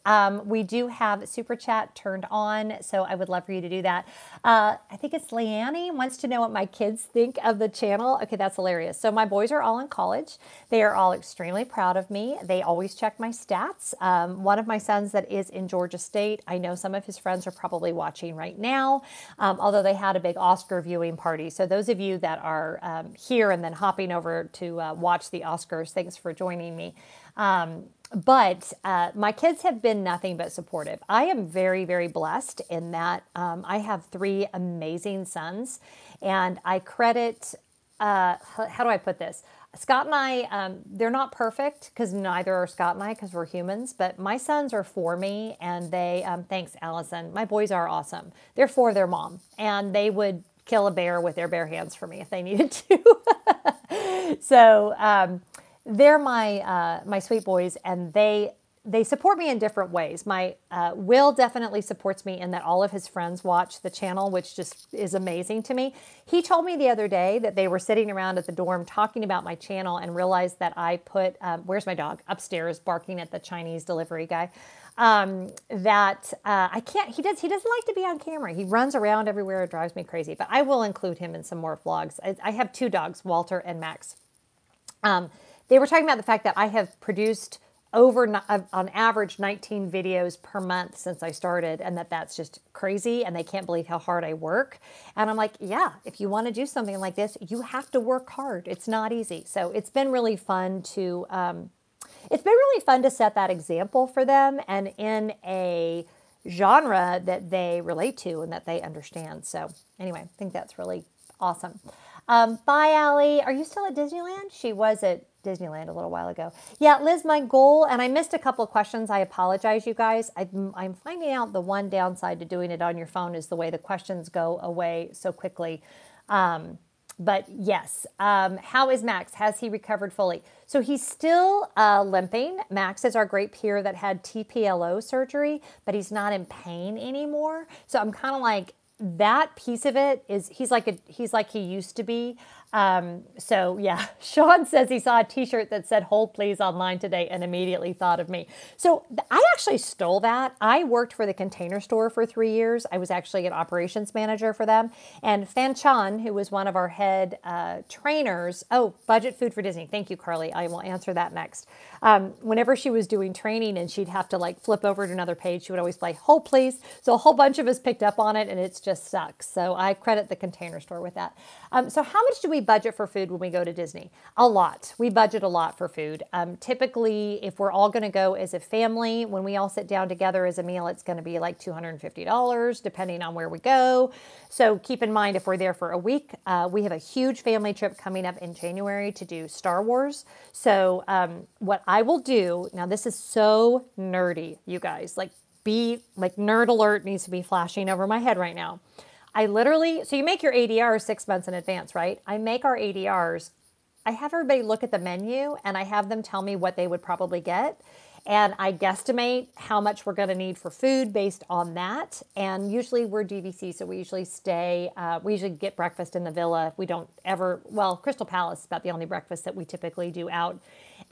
we do have super chat turned on, so I would love for you to do that. I think it's Leanne wants to know what my kids think of the channel. Okay, that's hilarious. So my boys are all in college. They are all extremely proud of me. They always check my stats. One of my sons that is in Georgia State, I know some of his friends are probably watching right now, although they had a big Oscar viewing party. So those of you that are here and then hopping over to watch the Oscars, thanks for joining me. But my kids have been nothing but supportive. I am very, very blessed in that I have 3 amazing sons, and I credit, how do I put this? Scott and I, they're not perfect because neither are Scott and I because we're humans, but my sons are for me, and they, thanks Allison, my boys are awesome. They're for their mom, and they would kill a bear with their bare hands for me if they needed to. So they're my sweet boys, and they support me in different ways. My Will definitely supports me in that all of his friends watch the channel, which just is amazing to me. He told me the other day that they were sitting around at the dorm talking about my channel and realized that I put, where's my dog? Upstairs barking at the Chinese delivery guy. I can't, he doesn't like to be on camera. He runs around everywhere. It drives me crazy, but I will include him in some more vlogs. I have 2 dogs, Walter and Max. They were talking about the fact that I have produced on average 19 videos per month since I started, and that's just crazy, and they can't believe how hard I work. And I'm like, yeah, if you want to do something like this, you have to work hard. It's not easy. So it's been really fun to set that example for them, and in a genre that they relate to and that they understand. So anyway, I think that's really awesome. Bye, Allie. Are you still at Disneyland? She was at Disneyland a little while ago. Yeah, Liz, my goal, and I missed a couple of questions. I apologize, you guys. I'm finding out the one downside to doing it on your phone is the way the questions go away so quickly. But yes, how is Max? Has he recovered fully? So he's still limping. Max is our great peer that had TPLO surgery, but he's not in pain anymore. So I'm kind of like, that piece of it is he's like he used to be. So yeah, Sean says he saw a t-shirt that said "Hold Please" online today and immediately thought of me. So I actually stole that. I worked for the Container Store for 3 years. I was actually an operations manager for them. And Fan Chan, who was one of our head trainers, budget food for Disney. Thank you, Carly. I will answer that next. Whenever she was doing training and she'd have to like flip over to another page, she would always play "Hold Please." So a whole bunch of us picked up on it, and it's just sucks. So I credit the Container Store with that. So how much do we budget for food when we go to Disney? A lot. We budget a lot for food. Typically, if we're all going to go as a family, when we all sit down together as a meal, it's going to be like $250, depending on where we go. So keep in mind, if we're there for a week, we have a huge family trip coming up in January to do Star Wars. So what I will do, now this is so nerdy, you guys, like nerd alert needs to be flashing over my head right now. So you make your ADRs 6 months in advance, right? I make our ADRs. I have everybody look at the menu, and I have them tell me what they would probably get. And I guesstimate how much we're going to need for food based on that. And usually we're DVC, so we usually we usually get breakfast in the villa. We don't ever, Crystal Palace is about the only breakfast that we typically do out.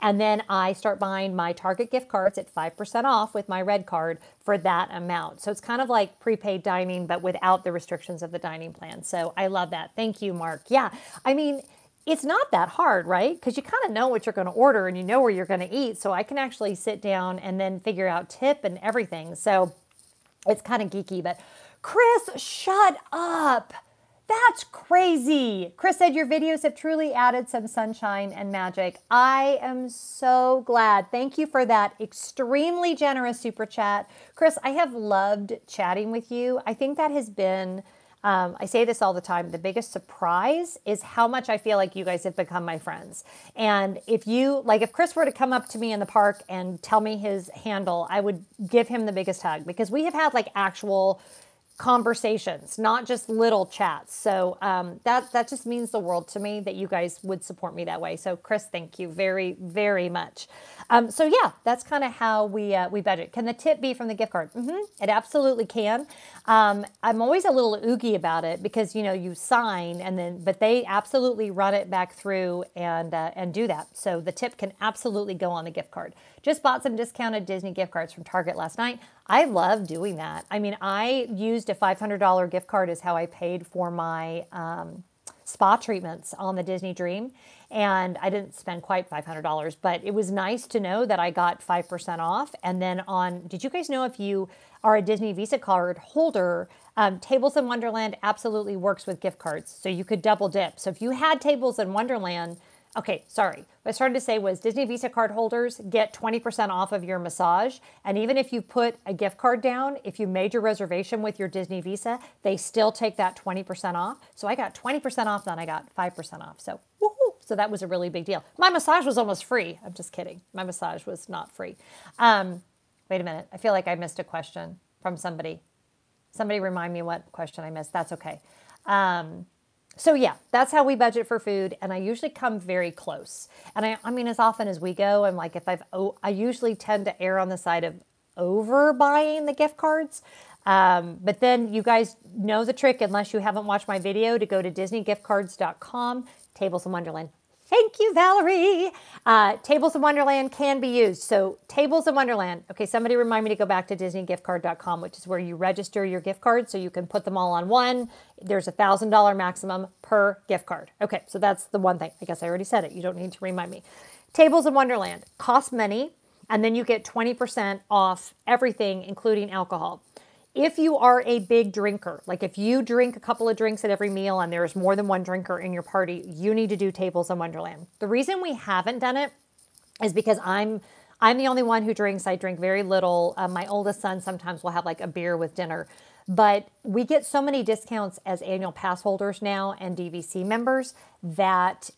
And then I start buying my Target gift cards at 5% off with my red card for that amount. So it's kind of like prepaid dining, but without the restrictions of the dining plan. So I love that. Thank you, Mark. Yeah, I mean, it's not that hard, right? Because you kind of know what you're going to order and you know where you're going to eat. So I can actually sit down and then figure out tip and everything. So it's kind of geeky, but Chris, shut up. That's crazy. Chris said your videos have truly added some sunshine and magic. I am so glad. Thank you for that extremely generous super chat. Chris, I have loved chatting with you. I think that has been, I say this all the time, the biggest surprise is how much I feel like you guys have become my friends. And if Chris were to come up to me in the park and tell me his handle, I would give him the biggest hug because we have had like actual conversations, not just little chats. So that just means the world to me that you guys would support me that way. So Chris, thank you very, very much. So yeah, that's kind of how we budget. Can the tip be from the gift card? It absolutely can. I'm always a little oogie about it because, you know, you sign and then, but they absolutely run it back through and do that. So the tip can absolutely go on the gift card. Just bought some discounted Disney gift cards from Target last night. I love doing that. I mean, I used a $500 gift card as how I paid for my spa treatments on the Disney Dream. And I didn't spend quite $500, but it was nice to know that I got 5% off. And then did you guys know if you are a Disney Visa card holder, Tables in Wonderland absolutely works with gift cards. So you could double dip. So if you had Tables in Wonderland, okay, sorry. What I started to say was Disney Visa card holders get 20% off of your massage. And even if you put a gift card down, if you made your reservation with your Disney Visa, they still take that 20% off. So I got 20% off, then I got 5% off. So woohoo! So that was a really big deal. My massage was almost free. I'm just kidding. My massage was not free. Wait a minute. I feel like I missed a question from somebody. Somebody remind me what question I missed. That's okay. So yeah, that's how we budget for food. And I usually come very close. And I mean, as often as we go, I'm like, I usually tend to err on the side of over buying the gift cards. But then you guys know the trick, unless you haven't watched my video, to go to disneygiftcards.com, Tables in Wonderland. Thank you, Valerie. Tables in Wonderland can be used. So Tables in Wonderland. Okay, somebody remind me to go back to disneygiftcard.com, which is where you register your gift cards so you can put them all on one. There's a $1,000 maximum per gift card. Okay, so that's the one thing. I guess I already said it. You don't need to remind me. Tables in Wonderland cost money, and then you get 20% off everything, including alcohol. If you are a big drinker, like if you drink a couple of drinks at every meal and there's more than one drinker in your party, you need to do Tables in Wonderland. The reason we haven't done it is because I'm the only one who drinks. I drink very little. My oldest son sometimes will have like a beer with dinner. But we get so many discounts as annual pass holders now and DVC members that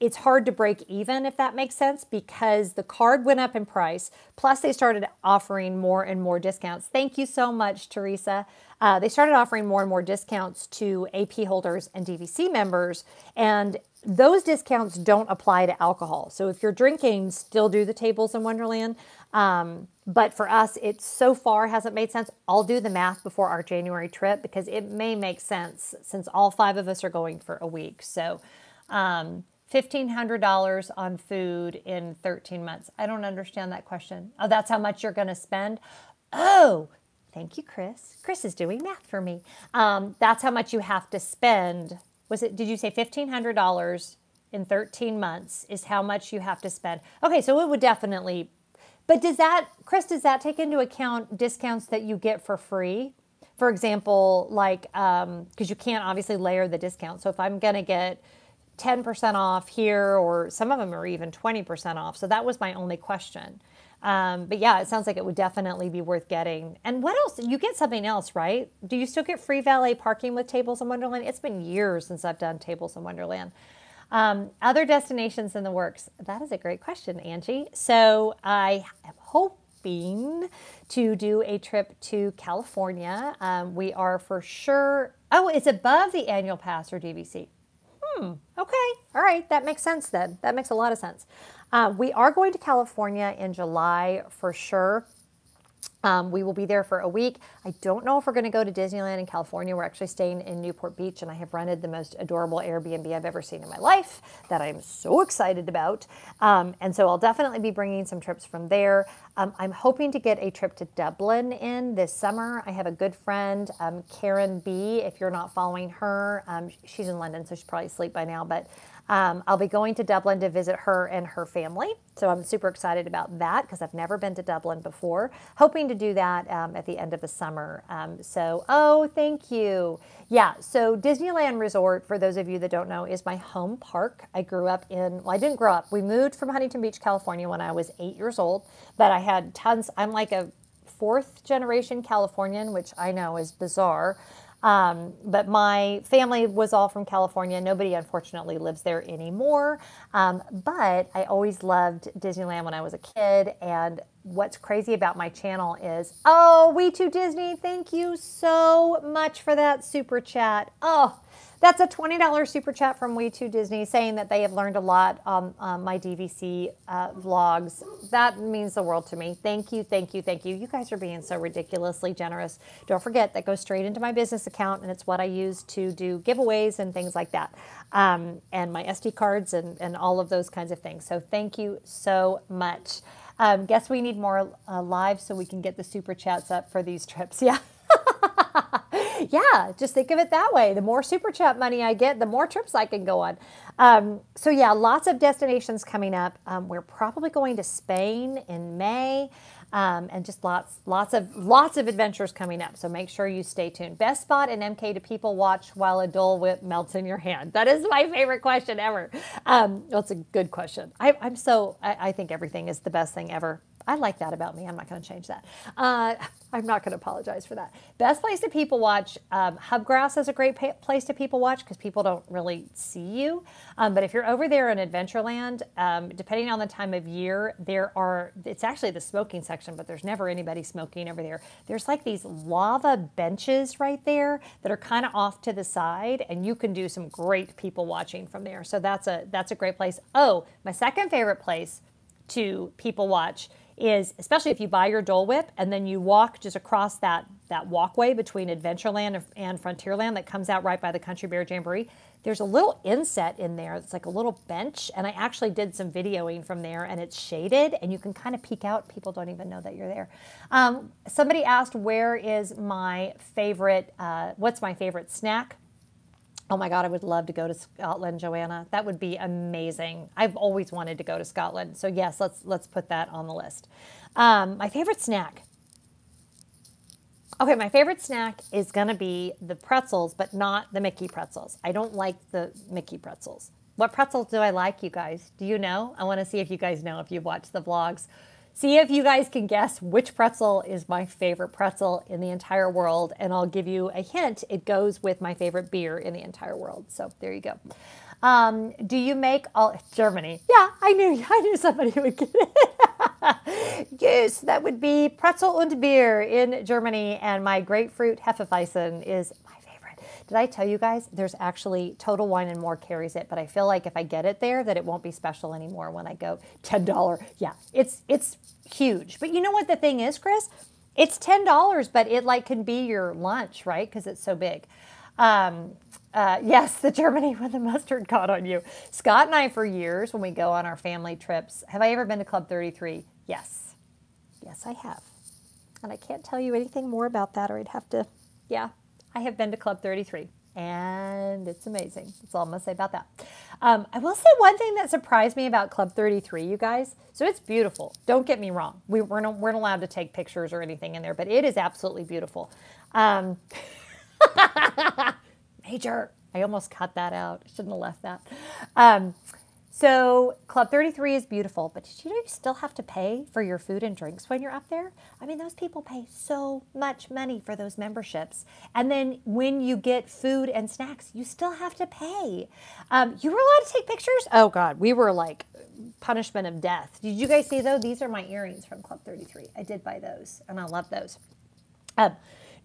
it's hard to break even, if that makes sense, because the card went up in price. Plus, they started offering more and more discounts. Thank you so much, Teresa. They started offering more and more discounts to AP holders and DVC members, and those discounts don't apply to alcohol. So if you're drinking, still do the Tables in Wonderland. But for us, it so far hasn't made sense. I'll do the math before our January trip because it may make sense since all 5 of us are going for a week. So, $1,500 on food in 13 months. I don't understand that question. Oh, that's how much you're going to spend? Oh, thank you, Chris. Chris is doing math for me. That's how much you have to spend. Did you say $1,500 in 13 months is how much you have to spend? Okay, so it would definitely, but Chris, does that take into account discounts that you get for free? For example, like, because you can't obviously layer the discount. So if I'm going to get 10% off here, or some of them are even 20% off. So that was my only question. But yeah, it sounds like it would definitely be worth getting. And what else? You get something else, right? Do you still get free valet parking with Tables in Wonderland? It's been years since I've done Tables in Wonderland. Other destinations in the works? That is a great question, Angie. So I am hoping to do a trip to California. We are for sure. Oh, it's above the annual pass or DVC. Okay. All right. That makes sense then. That makes a lot of sense. We are going to California in July for sure. We will be there for a week. I don't know if we're going to go to Disneyland in California. We're actually staying in Newport Beach, and I have rented the most adorable Airbnb I've ever seen in my life that I'm so excited about. And so I'll definitely be bringing some trips from there. I'm hoping to get a trip to Dublin in this summer. I have a good friend, Karen B. If you're not following her, she's in London, so she's probably asleep by now, but I'll be going to Dublin to visit her and her family. So I'm super excited about that because I've never been to Dublin before. Hoping to do that at the end of the summer. Oh, thank you. Yeah, so Disneyland Resort, for those of you that don't know, is my home park. I grew up well, I didn't grow up. We moved from Huntington Beach, California when I was 8 years old, but I had tons. I'm like a 4th generation Californian, which I know is bizarre. But my family was all from California. Nobody, unfortunately, lives there anymore. But I always loved Disneyland when I was a kid. And what's crazy about my channel is, oh, We Too Disney, thank you so much for that super chat. Oh, that's a $20 super chat from We Too Disney saying that they have learned a lot on my DVC vlogs. That means the world to me. Thank you, thank you, thank you. You guys are being so ridiculously generous. Don't forget, that goes straight into my business account, and it's what I use to do giveaways and things like that. And my SD cards and all of those kinds of things. So thank you so much. Guess we need more live so we can get the super chats up for these trips. Yeah. Yeah, just think of it that way. The more super chat money I get, the more trips I can go on. So yeah, lots of destinations coming up. We're probably going to Spain in May, and just lots of adventures coming up. So make sure you stay tuned. Best spot in MK to people watch while a Dole Whip melts in your hand. That is my favorite question ever. Well, it's a good question. I think everything is the best thing ever. I like that about me. I'm not going to change that. I'm not going to apologize for that. Best place to people watch. Hubgrass is a great place to people watch because people don't really see you. But if you're over there in Adventureland, depending on the time of year, it's actually the smoking section, but there's never anybody smoking over there. There's like these lava benches right there that are kind of off to the side, and you can do some great people watching from there. So that's a great place. Oh, my second favorite place to people watch is, especially if you buy your Dole Whip and then you walk just across that walkway between Adventureland and Frontierland that comes out right by the Country Bear Jamboree. There's a little inset in there. It's like a little bench, and I actually did some videoing from there, and it's shaded, and you can kind of peek out. People don't even know that you're there. Somebody asked, where is my favorite, what's my favorite snack? Oh my God, I would love to go to Scotland, Joanna. That would be amazing. I've always wanted to go to Scotland. So yes, let's put that on the list. My favorite snack. Okay, my favorite snack is going to be the pretzels, but not the Mickey pretzels. I don't like the Mickey pretzels. What pretzels do I like, you guys? Do you know? I want to see if you guys know if you've watched the vlogs. See if you guys can guess which pretzel is my favorite pretzel in the entire world, and I'll give you a hint. It goes with my favorite beer in the entire world. So there you go. Do you make all Germany? Yeah, I knew somebody would get it. Yes, that would be Pretzel und Bier in Germany, and my grapefruit Hefeweizen is my favorite. Did I tell you guys? There's actually Total Wine and More carries it, but I feel like if I get it there, that it won't be special anymore when I go. $10. Yeah, it's huge. But you know what the thing is, Chris? It's $10, but it like can be your lunch, right? Because it's so big. Yes, the Germany when the mustard caught on you. Scott and I, for years, when we go on our family trips, have I ever been to Club 33? Yes. Yes, I have. And I can't tell you anything more about that, or I'd have to, yeah, I have been to Club 33. And it's amazing. That's all I'm going to say about that. I will say one thing that surprised me about Club 33, you guys. So it's beautiful. Don't get me wrong. We weren't allowed to take pictures or anything in there, but it is absolutely beautiful. Major. I almost cut that out. I shouldn't have left that. So Club 33 is beautiful, but did you know you still have to pay for your food and drinks when you're up there? I mean, those people pay so much money for those memberships. And then when you get food and snacks, you still have to pay. You were allowed to take pictures? Oh God, we were like punishment of death. Did you guys see those? These are my earrings from Club 33. I did buy those, and I love those.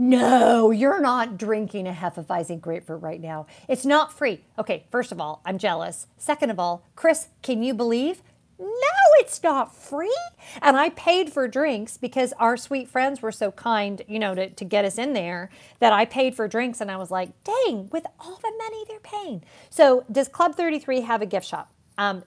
No, you're not drinking a Hefeweizen grapefruit right now. It's not free. Okay, first of all, I'm jealous. Second of all, Chris, can you believe? No, it's not free. And I paid for drinks because our sweet friends were so kind, you know, to get us in there, that I paid for drinks, and I was like, dang, with all the money they're paying. So does Club 33 have a gift shop?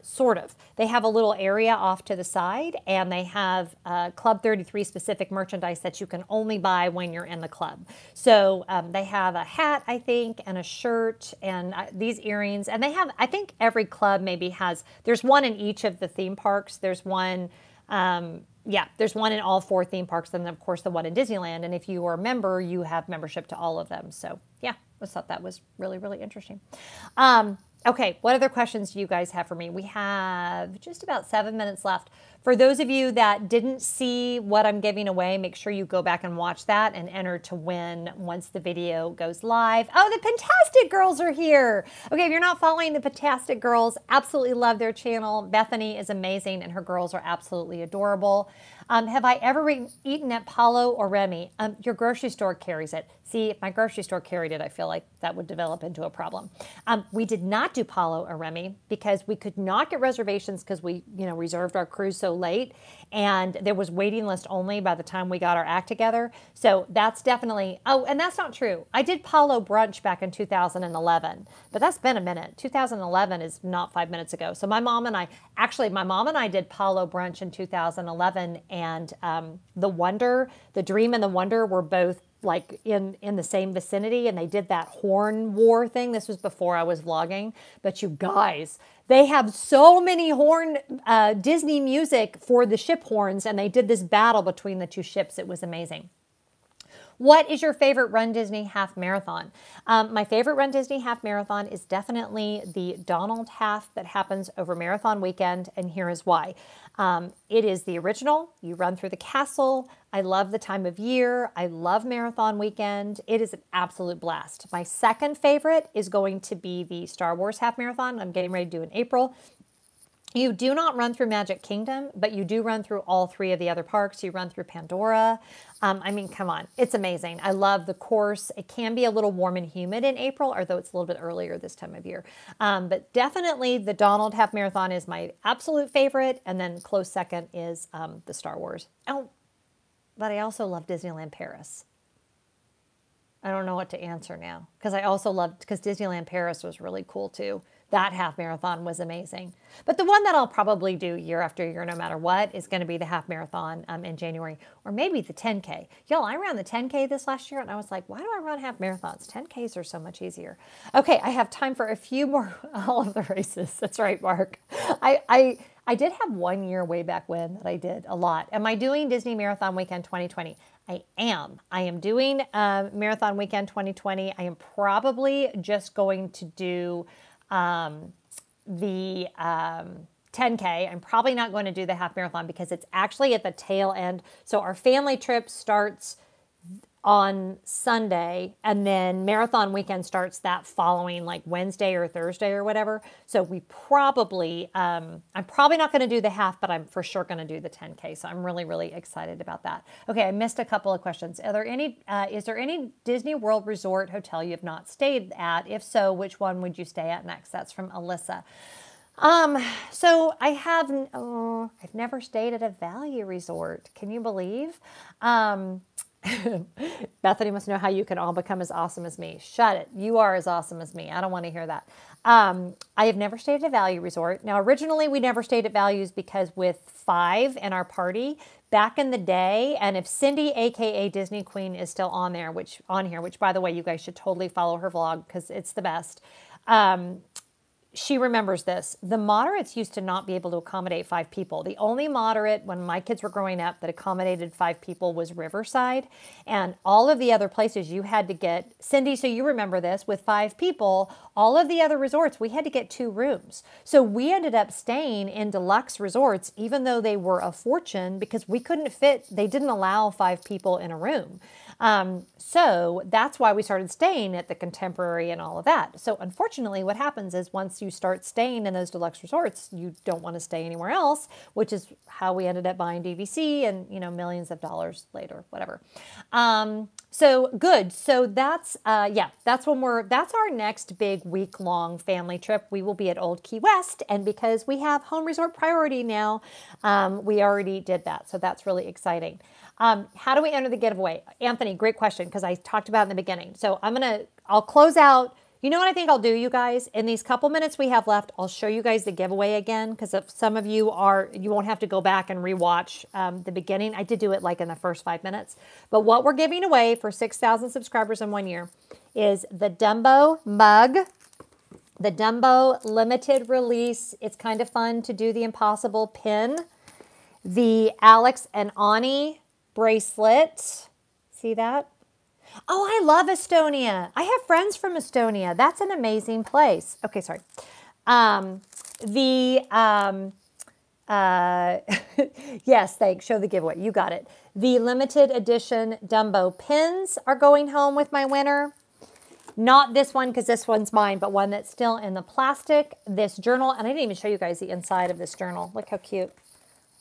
Sort of. They have a little area off to the side, and they have Club 33 specific merchandise that you can only buy when you're in the club. So they have a hat, I think, and a shirt, and these earrings. And they have, I think every club maybe has, there's one in each of the theme parks. There's one, yeah, there's one in all 4 theme parks, and of course the one in Disneyland. And if you are a member, you have membership to all of them. So yeah, I just thought that was really, really interesting. Okay, what other questions do you guys have for me? We have just about 7 minutes left. For those of you that didn't see what I'm giving away, make sure you go back and watch that and enter to win once the video goes live. Oh, the Fantastic Girls are here. Okay, if you're not following the Fantastic Girls, absolutely love their channel. Bethany is amazing and her girls are absolutely adorable. Have I ever eaten at Paulo or Remy? Your grocery store carries it. See, if my grocery store carried it, I feel like that would develop into a problem. We did not do Paulo or Remy because we could not get reservations because we, reserved our cruise so late, and there was waiting list only by the time we got our act together. So that's definitely, oh, and that's not true. I did Paulo brunch back in 2011, but that's been a minute. 2011 is not 5 minutes ago. So my mom and I did Paulo brunch in 2011, and the Dream and the Wonder were both like in the same vicinity, and they did that horn war thing. This was before I was vlogging, but you guys, they have so many horn Disney music for the ship horns, and they did this battle between the two ships. It was amazing. What is your favorite Run Disney Half Marathon? My favorite Run Disney Half Marathon is definitely the Donald Half that happens over Marathon Weekend, and here is why. It is the original. You run through the castle. I love the time of year. I love Marathon Weekend. It is an absolute blast. My second favorite is going to be the Star Wars Half Marathon. I'm getting ready to do in April. You do not run through Magic Kingdom, but you do run through all three of the other parks. You run through Pandora. I mean, come on. It's amazing. I love the course. It can be a little warm and humid in April, although it's a little bit earlier this time of year. But definitely the Donald Half Marathon is my absolute favorite. And then close second is the Star Wars. Oh, but I also love Disneyland Paris. I don't know what to answer now because because Disneyland Paris was really cool too. That half marathon was amazing. But the one that I'll probably do year after year, no matter what, is going to be the half marathon in January, or maybe the 10K. Y'all, I ran the 10K this last year, and I was like, why do I run half marathons? 10Ks are so much easier. Okay, I have time for a few more all of the races. That's right, Mark. I did have 1 year way back when that I did a lot. Am I doing Disney Marathon Weekend 2020? I am. I am doing Marathon Weekend 2020. I am probably just going to do the 10K. I'm probably not going to do the half marathon because it's actually at the tail end. So our family trip starts on Sunday, and then Marathon Weekend starts that following like Wednesday or Thursday or whatever. So we probably, I'm probably not going to do the half, but I'm for sure going to do the 10K. So I'm really, really excited about that. Okay, I missed a couple of questions. Is there any Disney World Resort hotel you have not stayed at? If so, which one would you stay at next? That's from Alyssa. So I've never stayed at a value resort. Can you believe? Bethany must know how you can all become as awesome as me. Shut it. You are as awesome as me. I don't want to hear that. I have never stayed at a value resort. Now, originally we never stayed at values because with 5 in our party back in the day, and if Cindy, aka Disney Queen, is still on here, which by the way, you guys should totally follow her vlog because it's the best. She remembers this. The moderates used to not be able to accommodate 5 people. The only moderate when my kids were growing up that accommodated 5 people was Riverside. And all of the other places you had to get, Cindy, so you remember this, with 5 people, all of the other resorts, we had to get 2 rooms. So we ended up staying in deluxe resorts, even though they were a fortune, because we couldn't fit, they didn't allow 5 people in a room. So that's why we started staying at the Contemporary and all of that. So unfortunately, what happens is once you start staying in those deluxe resorts, you don't want to stay anywhere else, which is how we ended up buying DVC and, millions of dollars later, whatever. So good. So that's, that's our next big week-long family trip. We will be at Old Key West. And because we have home resort priority now, we already did that. So that's really exciting. How do we enter the giveaway? Anthony, great question, because I talked about it in the beginning. So I'll close out. You know what I think I'll do, you guys? In these couple minutes we have left, I'll show you guys the giveaway again, because if some of you won't have to go back and rewatch the beginning. I did do it like in the first 5 minutes. But what we're giving away for 6,000 subscribers in 1 year is the Dumbo mug, the Dumbo limited release. It's kind of fun to do the impossible pin, the Alex and Ani bracelet. See that? Oh, I love Estonia. I have friends from Estonia. That's an amazing place. Okay, sorry. The Yes, thanks. Show the giveaway. You got it. The limited edition Dumbo pins are going home with my winner. Not this one because this one's mine, but one that's still in the plastic. This journal, and I didn't even show you guys the inside of this journal. Look how cute.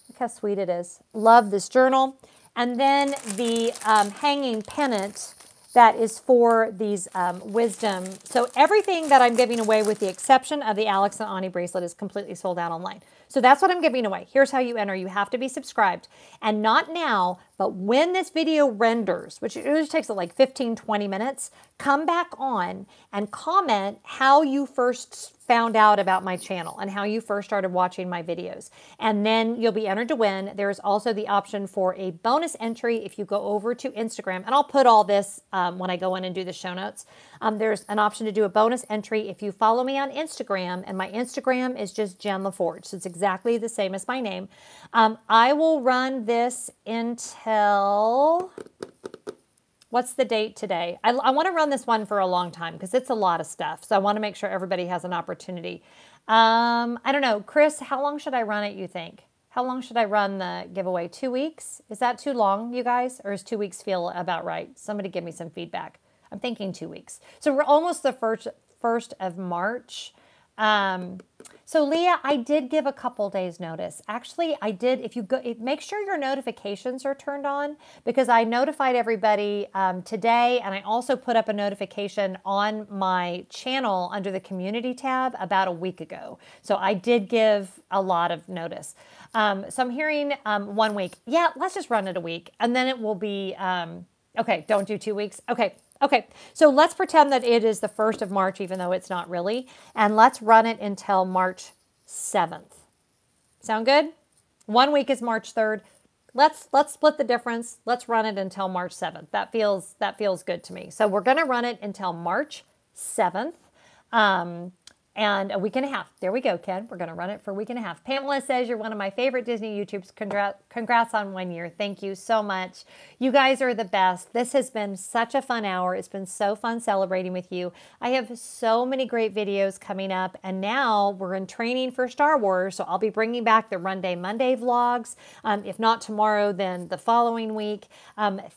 Look how sweet it is. Love this journal. And then the hanging pennant that is for these wisdom. So everything that I'm giving away with the exception of the Alex and Ani bracelet is completely sold out online. So that's what I'm giving away. Here's how you enter. You have to be subscribed. And not now, but when this video renders, which it usually takes like 15, 20 minutes, come back on and comment how you first found out about my channel and how you first started watching my videos. And then you'll be entered to win. There's also the option for a bonus entry if you go over to Instagram. And I'll put all this when I go in and do the show notes. There's an option to do a bonus entry if you follow me on Instagram. And my Instagram is just Jen Lefforge. So it's exactly the same as my name. I will run this until... What's the date today? I want to run this one for a long time because it's a lot of stuff. So I want to make sure everybody has an opportunity. I don't know. Chris, how long should I run it, you think? How long should I run the giveaway? 2 weeks? Is that too long, you guys? Or does 2 weeks feel about right? Somebody give me some feedback. I'm thinking 2 weeks. So we're almost the first of March. So Leah, I did give a couple days notice. Actually, I did. If you go, make sure your notifications are turned on because I notified everybody today, and I also put up a notification on my channel under the community tab about a week ago. So I did give a lot of notice. So I'm hearing 1 week. Yeah, let's just run it a week, and then it will be okay. Don't do 2 weeks. Okay. Okay, so let's pretend that it is the 1st of March, even though it's not really, and let's run it until March 7th. Sound good? 1 week is March 3rd. Let's split the difference. Let's run it until March 7th. That feels good to me. So we're going to run it until March 7th. And a week and a half. There we go, Ken. We're going to run it for a week and a half. Pamela says you're one of my favorite Disney YouTubes. Congrats on 1 year. Thank you so much. You guys are the best. This has been such a fun hour. It's been so fun celebrating with you. I have so many great videos coming up. And now we're in training for Star Wars. So I'll be bringing back the Run Day Monday vlogs. If not tomorrow, then the following week.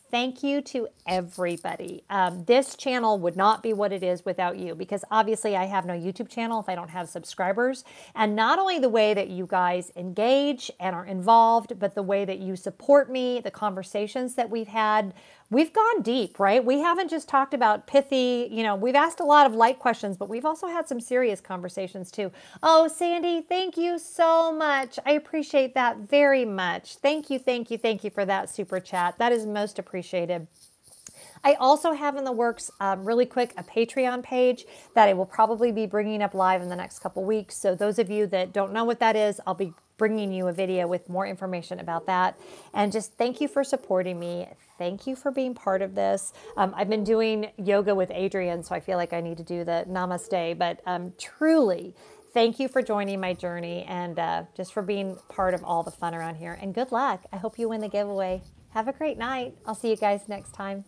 Thank you to everybody. This channel would not be what it is without you because obviously I have no YouTube channel if I don't have subscribers. And not only the way that you guys engage and are involved, but the way that you support me, the conversations that we've had. We've gone deep, right? We haven't just talked about pithy, we've asked a lot of light questions, but we've also had some serious conversations too. Oh, Sandy, thank you so much. I appreciate that very much. Thank you, thank you, thank you for that super chat. That is most appreciated. I also have in the works, really quick, a Patreon page that I will probably be bringing up live in the next couple weeks. So those of you that don't know what that is, I'll be bringing you a video with more information about that. And just thank you for supporting me. Thank you for being part of this. I've been doing yoga with Adrienne, so I feel like I need to do the namaste. But truly, thank you for joining my journey and just for being part of all the fun around here. And good luck. I hope you win the giveaway. Have a great night. I'll see you guys next time.